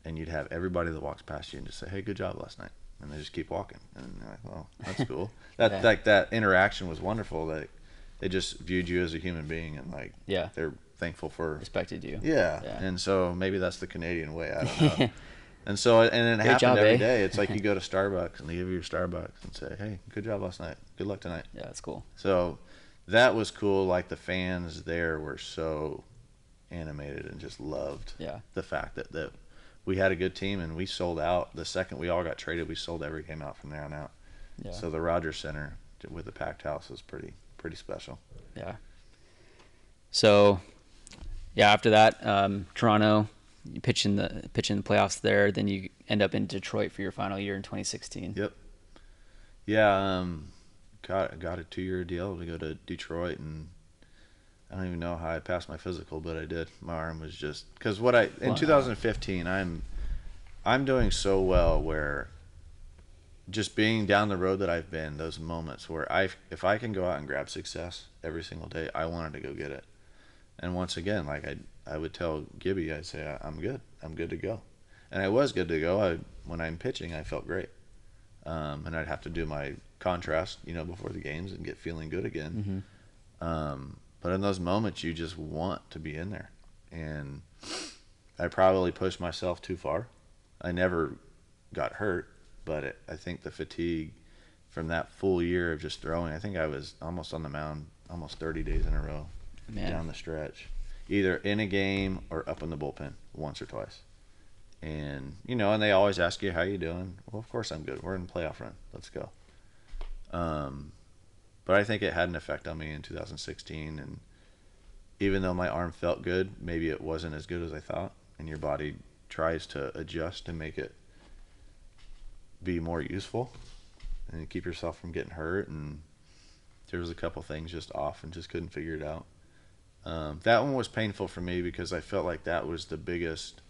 and you'd have everybody that walks past you and just say, hey, good job last night. And they just keep walking. And you're like, well, that's cool. Yeah. Like, that interaction was wonderful. That they just viewed you as a human being, and, like, yeah, they're thankful for... respected you. Yeah. And so maybe that's the Canadian way. I don't know. And so, and it Great happened job, every day. It's like you go to Starbucks, and they give you your Starbucks and say, hey, good job last night. Good luck tonight. Yeah, that's cool. So that was cool. Like, the fans there were so animated and just loved the fact that we had a good team, and we sold out. The second we all got traded, we sold every game out from there on out. Yeah. So the Rogers Center with the packed house was pretty special. Yeah. So, yeah, after that, Toronto, you pitch in the playoffs there. Then you end up in Detroit for your final year in 2016. Yep. Yeah. Got a 2-year deal to go to Detroit, and I don't even know how I passed my physical, but I did. My arm was just because in 2015 I'm doing so well where just being down the road that I've been, those moments where if I can go out and grab success every single day, I wanted to go get it. And once again, like I would tell Gibby, I'd say I'm good to go, and I was good to go. When I'm pitching, I felt great, and I'd have to do my contrast, before the games and get feeling good again. Mm-hmm. But in those moments, you just want to be in there. And I probably pushed myself too far. I never got hurt, but I think the fatigue from that full year of just throwing, I think I was almost on the mound almost 30 days in a row down the stretch, either in a game or up in the bullpen once or twice. And, and they always ask you, how you doing? Well, of course I'm good. We're in the playoff run. Let's go. But I think it had an effect on me in 2016, and even though my arm felt good, maybe it wasn't as good as I thought, and your body tries to adjust to make it be more useful and keep yourself from getting hurt, and there was a couple things just off and just couldn't figure it out. That one was painful for me because I felt like that was the biggest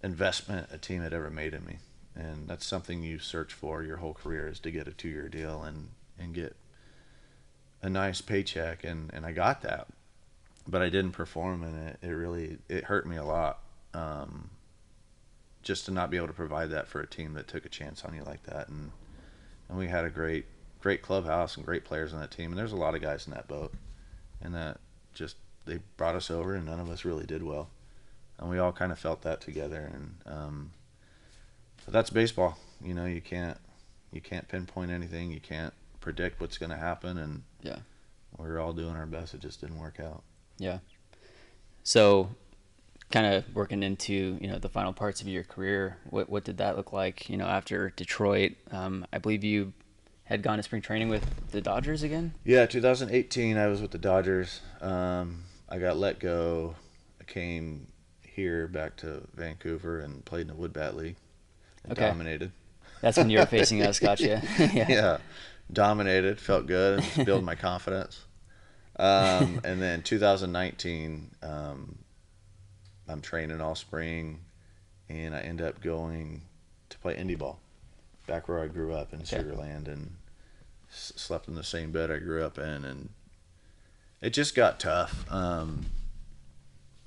investment a team had ever made in me. And that's something you search for your whole career, is to get a 2-year deal and get a nice paycheck. And I got that, but I didn't perform, and it hurt me a lot. Just to not be able to provide that for a team that took a chance on you like that. And we had a great clubhouse and great players on that team. And there's a lot of guys in that boat, and that just, they brought us over, and none of us really did well. And we all kind of felt that together. And, but that's baseball. You know, you can't pinpoint anything. You can't predict what's going to happen. And yeah, we're all doing our best. It just didn't work out. Yeah. So kind of working into, the final parts of your career, what did that look like, after Detroit? I believe you had gone to spring training with the Dodgers again? Yeah, 2018 I was with the Dodgers. I got let go. I came here back to Vancouver and played in the Wood Bat League and dominated. That's when you were facing us, gotcha. Yeah, dominated, felt good, just build my confidence. And then 2019, I'm training all spring, and I end up going to play indie ball back where I grew up in Sugar Land, and slept in the same bed I grew up in. And it just got tough.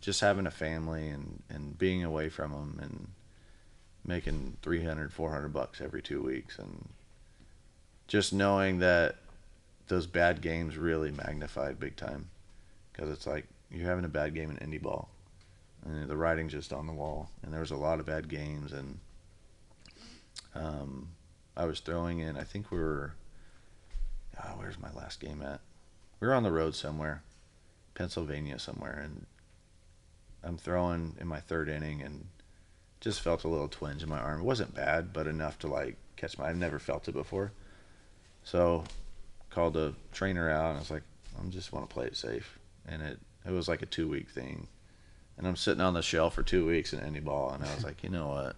Just having a family and being away from them and making $300-$400 every 2 weeks, and just knowing that those bad games really magnified big time, because it's like you're having a bad game in indie ball and the writing's just on the wall, and there was a lot of bad games. And I was throwing in, I think we were, where's my last game at? We were on the road somewhere, Pennsylvania somewhere, and I'm throwing in my third inning and just felt a little twinge in my arm. It wasn't bad, but enough to like catch I've never felt it before. So called the trainer out, and I was like, I just want to play it safe. And it was like a 2-week thing. And I'm sitting on the shelf for 2 weeks in indie ball, and I was like, you know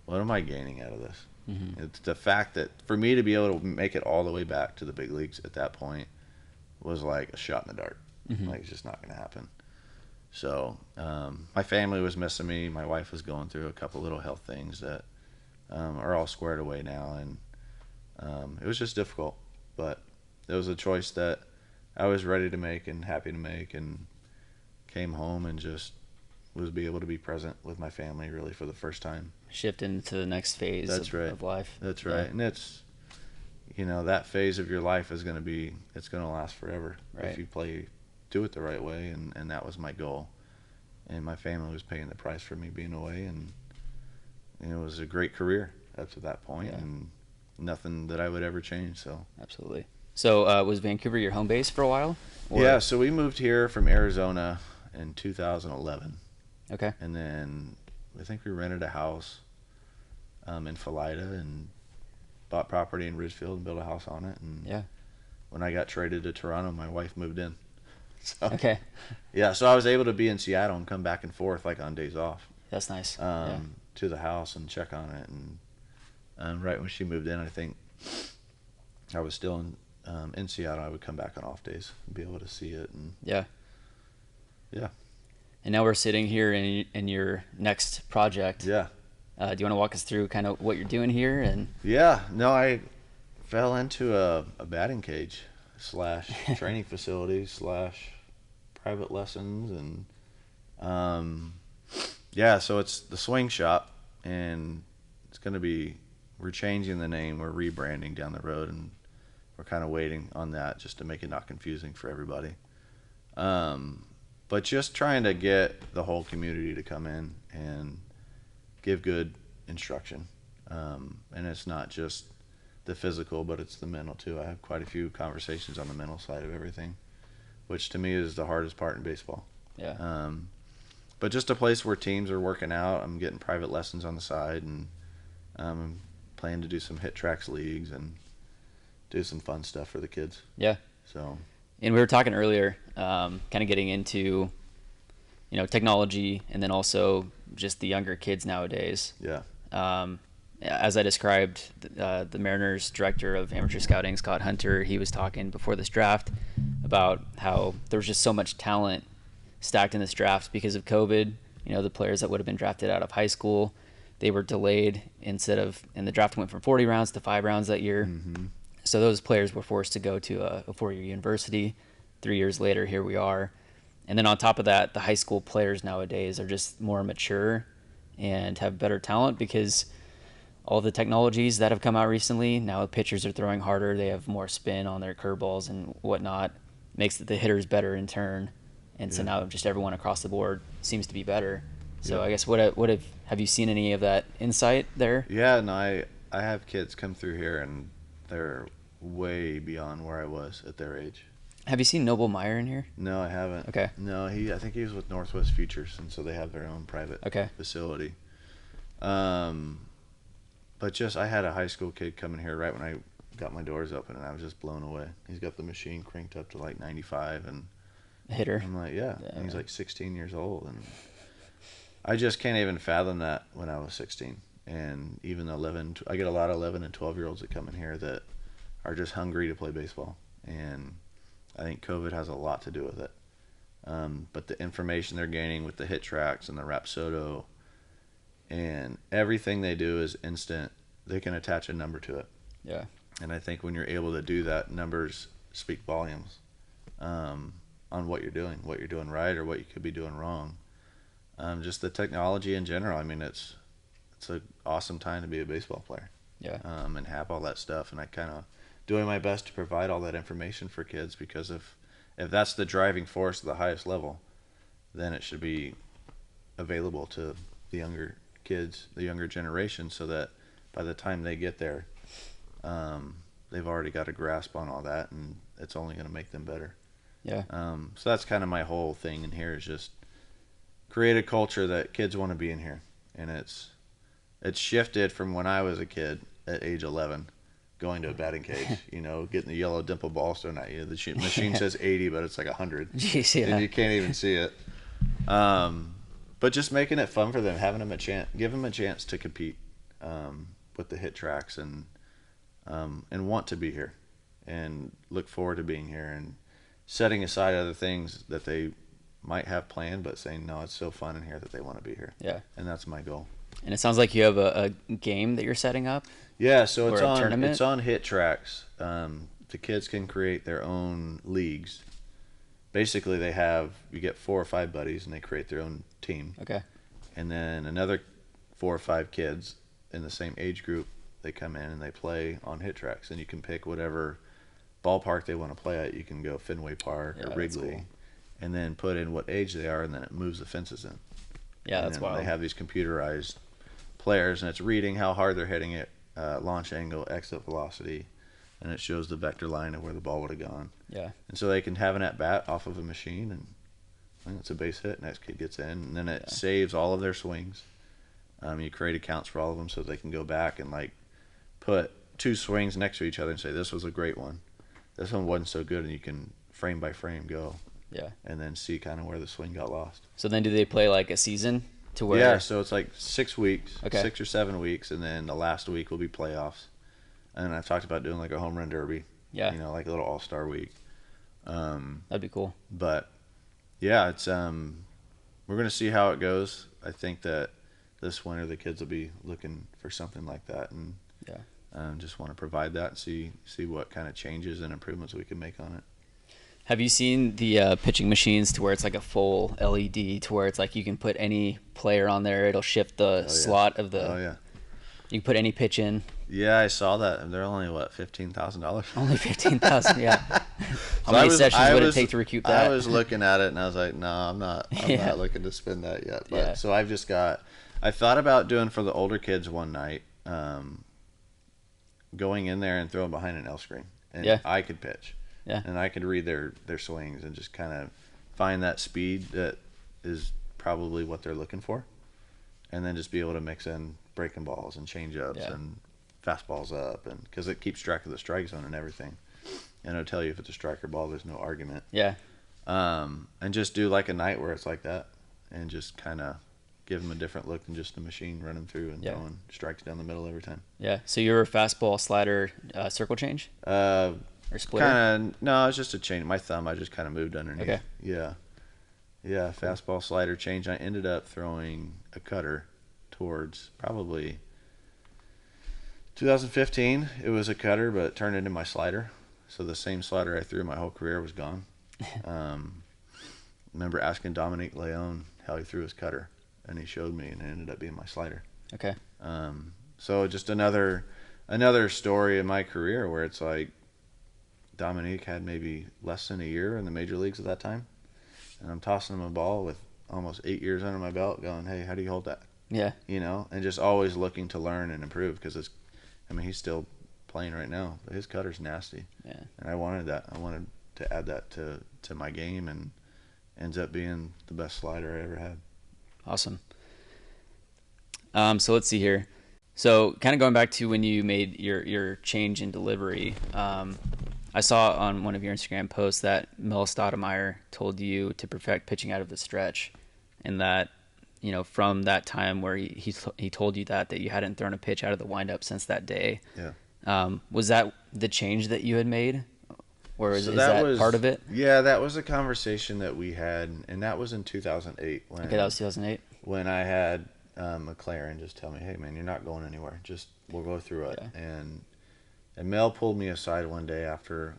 what am I gaining out of this? Mm-hmm. It's the fact that for me to be able to make it all the way back to the big leagues at that point was like a shot in the dark. Mm-hmm. Like, it's just not going to happen. So my family was missing me. My wife was going through a couple little health things that are all squared away now, and it was just difficult. But it was a choice that I was ready to make and happy to make, and came home and just was able to be present with my family really for the first time. Shift into the next phase of life. That's right. And it's, that phase of your life is going to last forever. Right. If you do it the right way, and that was my goal. And my family was paying the price for me being away, and it was a great career up to that point, and nothing that I would ever change. So absolutely. So was Vancouver your home base for a while? Or? Yeah, so we moved here from Arizona in 2011. Okay. And then I think we rented a house in Philida and bought property in Ridgefield and built a house on it. And when I got traded to Toronto, my wife moved in. So, okay. Yeah, so I was able to be in Seattle and come back and forth like on days off. That's nice. To the house and check on it. And right when she moved in, I think I was still in Seattle. I would come back on off days and be able to see it. And yeah. And now we're sitting here in your next project. Yeah. Do you want to walk us through kind of what you're doing here? And yeah, no, I fell into a batting cage / training facility / private lessons, and so it's the Swing Shop, and it's going to be, we're changing the name, we're rebranding down the road, and we're kind of waiting on that just to make it not confusing for everybody. But just trying to get the whole community to come in and give good instruction. And it's not just the physical, but it's the mental too. I have quite a few conversations on the mental side of everything, which to me is the hardest part in baseball. Yeah. But just a place where teams are working out. I'm getting private lessons on the side, and I'm planning to do some hit tracks leagues and do some fun stuff for the kids. Yeah. So. And we were talking earlier, kind of getting into, technology, and then also just the younger kids nowadays. Yeah. As I described, the Mariners director of amateur scouting, Scott Hunter, he was talking before this draft about how there was just so much talent stacked in this draft because of COVID. The players that would have been drafted out of high school they were delayed and the draft went from 40 rounds to 5 rounds that year. Mm-hmm. So those players were forced to go to a 4-year university. 3 years later, here we are. And then on top of that, the high school players nowadays are just more mature and have better talent because all the technologies that have come out recently, now the pitchers are throwing harder. They have more spin on their curveballs and whatnot. Makes the hitters better in turn. And so now just everyone across the board seems to be better. So I guess have you seen any of that insight there? Yeah, no, I have kids come through here and they're way beyond where I was at their age. Have you seen Noble Meyer in here? No, I haven't. Okay. No, I think he was with Northwest Futures, and so they have their own private facility. But just I had a high school kid come in here right when I got my doors open, and I was just blown away. He's got the machine cranked up to like 95, and hitter. I'm like, and he's like 16 years old, and I just can't even fathom that when I was 16. And even I get a lot of 11 and 12-year-olds that come in here that are just hungry to play baseball, and I think COVID has a lot to do with it. But the information they're gaining with the hit tracks and the Rapsodo and everything they do is instant. They can attach a number to it. Yeah. And I think when you're able to do that, numbers speak volumes on what you're doing right or what you could be doing wrong. Just the technology in general. I mean, it's an awesome time to be a baseball player. Yeah. And have all that stuff. And I kind of doing my best to provide all that information for kids, because if that's the driving force at the highest level, then it should be available to the younger kids, the younger generation, so that by the time they get there, they've already got a grasp on all that, and it's only going to make them better. Yeah. So that's kind of my whole thing in here, is just create a culture that kids want to be in here. And it's shifted from when I was a kid at age 11, going to a batting cage, getting the yellow dimple ball thrown at you. The machine says 80, but it's like 100. Jeez, yeah. And you can't even see it. But just making it fun for them, having them give them a chance to compete with the hit tracks and want to be here and look forward to being here, and setting aside other things that they might have planned, but saying, no, it's so fun in here that they want to be here. Yeah. And that's my goal. And it sounds like you have a game that you're setting up. Yeah, so it's tournament? on hit tracks. The kids can create their own leagues. Basically, you get 4 or 5 buddies, and they create their own team. Okay. And then another 4 or 5 kids in the same age group, they come in and they play on hit tracks, and you can pick whatever ballpark they want to play at. You can go Fenway Park or Wrigley, cool. And then put in what age they are, and then it moves the fences in. Yeah, that's wild. They have these computerized players, and it's reading how hard they're hitting it, launch angle, exit velocity, and it shows the vector line of where the ball would have gone. Yeah. And so they can have an at-bat off of a machine, and it's a base hit. Next kid gets in, and then it saves all of their swings. You create accounts for all of them so they can go back and put 2 swings next to each other and say, this was a great one. This one wasn't so good, and you can frame by frame go. Yeah. And then see kind of where the swing got lost. So then do they play like a season to where? Yeah, so it's like 6 weeks, okay. 6 or 7 weeks, and then the last week will be playoffs. And I've talked about doing like a home run derby. Yeah. Like a little all-star week. That'd be cool. But yeah, it's we're going to see how it goes. I think that this winter the kids will be looking for something like that, and just want to provide that and see what kind of changes and improvements we can make on it. Have you seen the pitching machines to where it's like a full LED, to where it's like you can put any player on there, it'll shift the slot of the. Oh yeah. You can put any pitch in. Yeah, I saw that. They're only $15,000. Only $15,000, yeah. How many sessions would it take to recoup that? I was looking at it and I was like, no, I'm not looking to spend that yet. But so I thought about doing for the older kids one night, going in there and throwing behind an L screen, and I could pitch. Yeah. And I could read their swings and just kind of find that speed that is probably what they're looking for, and then just be able to mix in breaking balls and change-ups and fastballs up, and because it keeps track of the strike zone and everything, and it'll tell you if it's a striker ball. There's no argument. Yeah. And just do like a night where it's like that, and just kind of give them a different look than just a machine running through and throwing strikes down the middle every time. Yeah. So you're a fastball, slider, circle change? Or splitter? No, it's just a change. My thumb, I just kind of moved underneath. Okay. Yeah. Yeah, fastball, slider, change. I ended up throwing a cutter towards probably 2015. It was a cutter, but it turned into my slider. So the same slider I threw my whole career was gone. Remember asking Dominique Leone how he threw his cutter, and he showed me, and it ended up being my slider. Okay. So just another story in my career where it's like Dominique had maybe less than a year in the major leagues at that time, and I'm tossing him a ball with almost 8 years under my belt, going, "Hey, how do you hold that?" Yeah. You know, and just always looking to learn and improve, because he's still playing right now, but his cutter's nasty. Yeah. And I wanted that. I wanted to add that to my game, and ends up being the best slider I ever had. Awesome. So let's see here. So kind of going back to when you made your change in delivery, I saw on one of your Instagram posts that Mel Stoudemire told you to perfect pitching out of the stretch, and that, you know, from that time where he told you that you hadn't thrown a pitch out of the windup since that day. Yeah. Was that the change that you had made, or is that part of it? Yeah, that was a conversation that we had, and that was in 2008. Okay, that was 2008. When I had McLaren just tell me, "Hey, man, you're not going anywhere. Just we'll go through it." Okay. And Mel pulled me aside one day after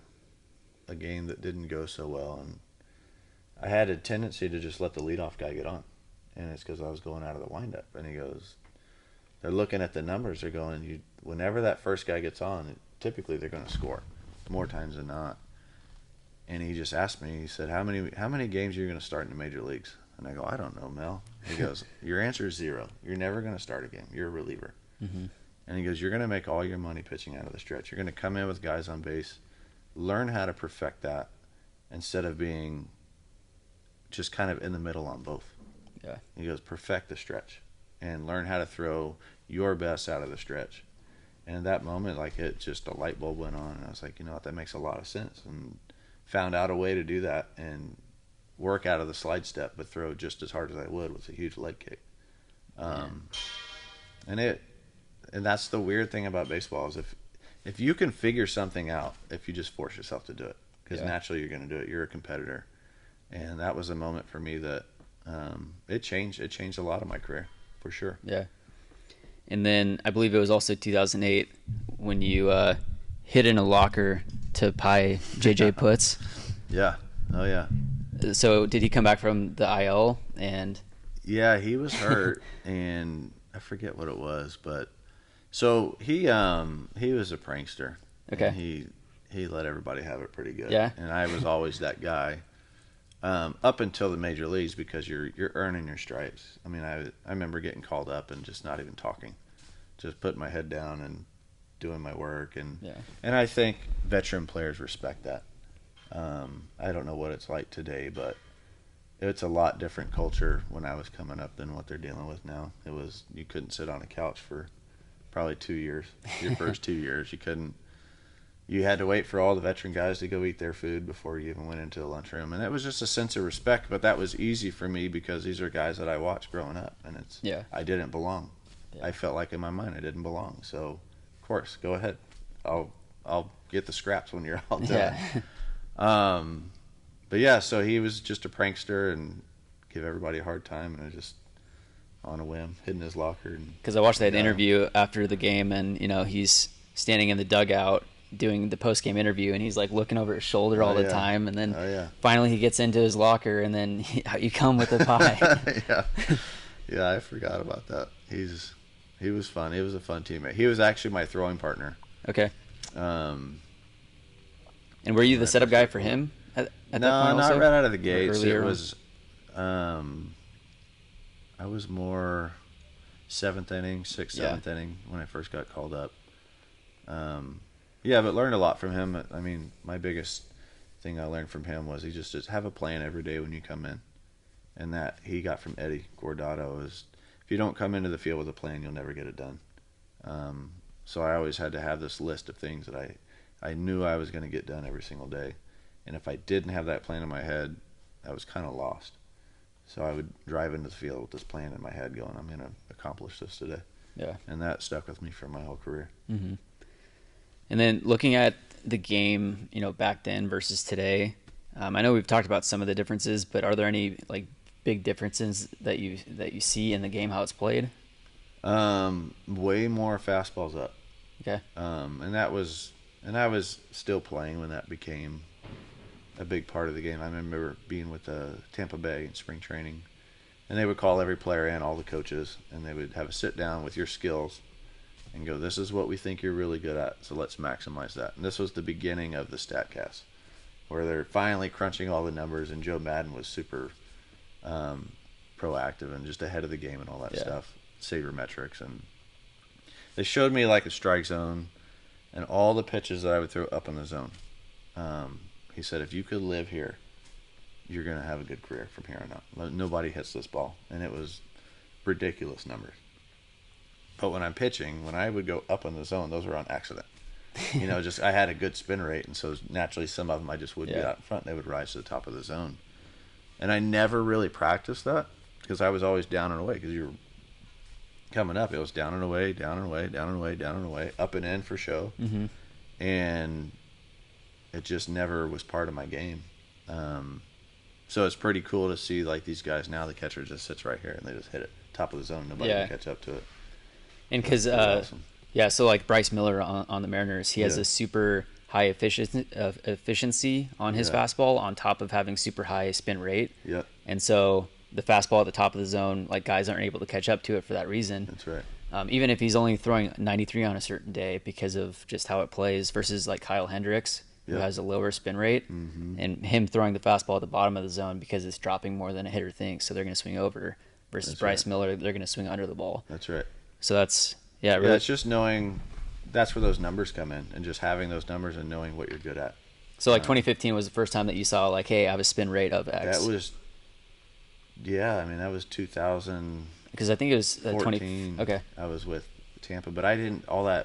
a game that didn't go so well, and I had a tendency to just let the leadoff guy get on, and it's because I was going out of the windup. And he goes, "They're looking at the numbers. They're going, whenever that first guy gets on, typically they're going to score more times than not." And he just asked me, he said, how many games are you going to start in the major leagues? And I go, "I don't know, Mel." He goes, "Your answer is 0. You're never going to start a game. You're a reliever." Mm-hmm. And he goes, "You're going to make all your money pitching out of the stretch. You're going to come in with guys on base, learn how to perfect that instead of being just kind of in the middle on both." Yeah. He goes, "Perfect the stretch and learn how to throw your best out of the stretch." And at that moment, like, it just, a light bulb went on, and I was like, you know what, that makes a lot of sense, and found out a way to do that and work out of the slide step, but throw just as hard as I would with a huge leg kick. And that's the weird thing about baseball, is if you can figure something out, if you just force yourself to do it, because naturally you're going to do it. You're a competitor. And that was a moment for me that it changed a lot of my career, for sure. Yeah. And then I believe it was also 2008 when you hid in a locker to pie JJ Putz. Yeah. Oh, yeah. So did he come back from the IL? And yeah, he was hurt, and I forget what it was, but so he was a prankster. Okay. And he let everybody have it pretty good. Yeah. And I was always that guy up until the major leagues, because you're earning your stripes. I mean, I remember getting called up and just not even talking, just putting my head down and doing my work, and I think veteran players respect that. I don't know what it's like today, but it's a lot different culture when I was coming up than what they're dealing with now. It was, you couldn't sit on a couch for probably 2 years. Your first 2 years, you couldn't. You had to wait for all the veteran guys to go eat their food before you even went into the lunchroom, and it was just a sense of respect. But that was easy for me because these are guys that I watched growing up, and I didn't belong. Yeah. I felt like in my mind I didn't belong. So, of course, go ahead. I'll get the scraps when you're all done. Yeah. But yeah, so he was just a prankster and give everybody a hard time, and I just, on a whim, hid in his locker. Because I watched that interview after the game, and he's standing in the dugout doing the post-game interview, and he's like looking over his shoulder all the time, and then finally he gets into his locker, and then out you come with the pie. Yeah, I forgot about that. He was fun. He was a fun teammate. He was actually my throwing partner. Okay. And were you the setup guy for him at that point also? No, not right out of the gates. It was, I was more seventh inning when I first got called up. But learned a lot from him. I mean, my biggest thing I learned from him was he just have a plan every day when you come in. And that he got from Eddie Guardado is, if you don't come into the field with a plan, you'll never get it done. So I always had to have this list of things that I knew I was going to get done every single day. And if I didn't have that plan in my head, I was kind of lost. So I would drive into the field with this plan in my head going, I'm going to accomplish this today. Yeah. And that stuck with me for my whole career. Mm-hmm. And then looking at the game, back then versus today, I know we've talked about some of the differences, but are there any like big differences that you see in the game, how it's played? Way more fastballs up. Okay. And I was still playing when that became a big part of the game. I remember being with Tampa Bay in spring training, and they would call every player in, all the coaches, and they would have a sit down with your skills and go, this is what we think you're really good at, so let's maximize that. And this was the beginning of the StatCast, where they're finally crunching all the numbers, and Joe Madden was super proactive and just ahead of the game and all that stuff, sabermetrics. And they showed me like a strike zone and all the pitches that I would throw up in the zone. He said, if you could live here, you're going to have a good career from here on out. Nobody hits this ball. And it was ridiculous numbers. But when I'm pitching, when I would go up in the zone, those were on accident. Just I had a good spin rate, and so naturally some of them I just would get out in front, and they would rise to the top of the zone. And I never really practiced that because I was always down and away, because you were coming up. It was down and away, down and away, down and away, down and away, up and in for show. Mm-hmm. And it just never was part of my game. So it's pretty cool to see, like, these guys now, the catcher just sits right here and they just hit it top of the zone. Nobody can catch up to it. And because awesome. so like Bryce Miller on the Mariners, he has a super high efficiency on his fastball, on top of having super high spin rate. Yep. And so the fastball at the top of the zone, like, guys aren't able to catch up to it for that reason. That's right. Even if he's only throwing 93 on a certain day because of just how it plays, versus like Kyle Hendricks, who has a lower spin rate, and him throwing the fastball at the bottom of the zone because it's dropping more than a hitter thinks, so they're going to swing over. Versus Bryce Miller, they're going to swing under the ball. That's right. So that's really. Yeah, it's just knowing. That's where those numbers come in, and just having those numbers and knowing what you're good at. So like 2015 was the first time that you saw, like, hey, I have a spin rate of X. That was. Yeah, I mean, that was 2000. Because I think it was 20. Okay. I was with Tampa, but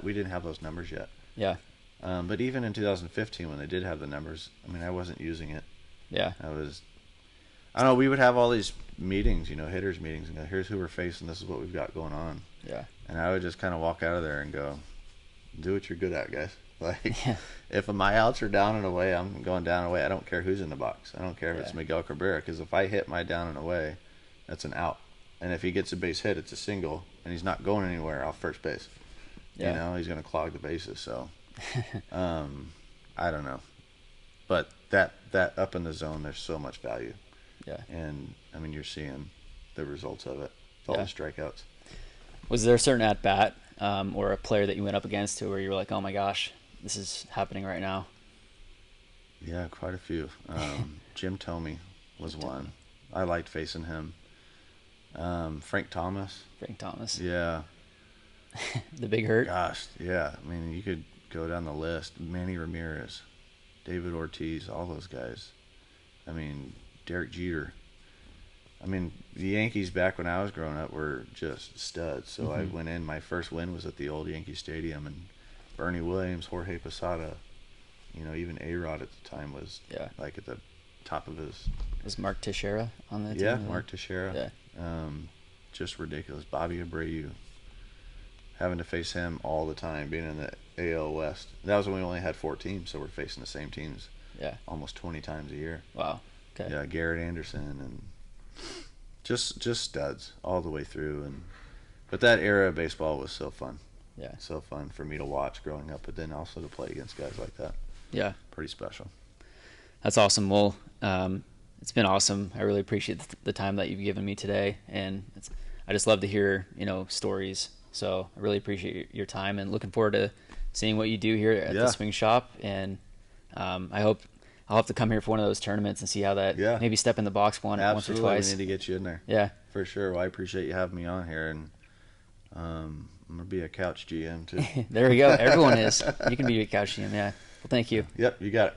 we didn't have those numbers yet. Yeah. But even in 2015, when they did have the numbers, I mean, I wasn't using it. Yeah. I don't know, we would have all these meetings, hitters meetings, and go, here's who we're facing, this is what we've got going on. Yeah. And I would just kind of walk out of there and go, do what you're good at, guys. Like, if my outs are down and away, I'm going down and away. I don't care who's in the box. I don't care if it's Miguel Cabrera, because if I hit my down and away, that's an out. And if he gets a base hit, it's a single, and he's not going anywhere off first base. Yeah. He's going to clog the bases. So, I don't know. But that up in the zone, there's so much value. Yeah. And, I mean, you're seeing the results of it. All the strikeouts. Was there a certain at-bat or a player that you went up against to where you were like, oh, my gosh, this is happening right now? Yeah, quite a few. Jim Thome was one. I liked facing him. Frank Thomas. Yeah. The Big Hurt. Gosh, yeah. I mean, you could go down the list. Manny Ramirez, David Ortiz, all those guys. I mean, Derek Jeter. I mean, the Yankees back when I was growing up were just studs. So I went in. My first win was at the old Yankee Stadium, and Bernie Williams, Jorge Posada, even A-Rod at the time was like at the top of his. Was Mark Teixeira on that team? Yeah, Mark Teixeira. Yeah. Just ridiculous. Bobby Abreu. Having to face him all the time, being in the AL West. That was when we only had 4 teams, so we're facing the same teams almost 20 times a year. Wow. Okay. Yeah, Garrett Anderson, and just studs all the way through. But that era of baseball was so fun. Yeah. So fun for me to watch growing up, but then also to play against guys like that. Yeah. Pretty special. That's awesome. Well, it's been awesome. I really appreciate the time that you've given me today, and I just love to hear stories. So I really appreciate your time, and looking forward to seeing what you do here at the Swing Shop. And I hope I'll have to come here for one of those tournaments and see how that maybe step in the box once or twice. We need to get you in there. Yeah, for sure. Well, I appreciate you having me on here, and I'm gonna be a couch GM too. There we go. Everyone is. You can be a couch GM. Yeah. Well, thank you. Yep, you got it.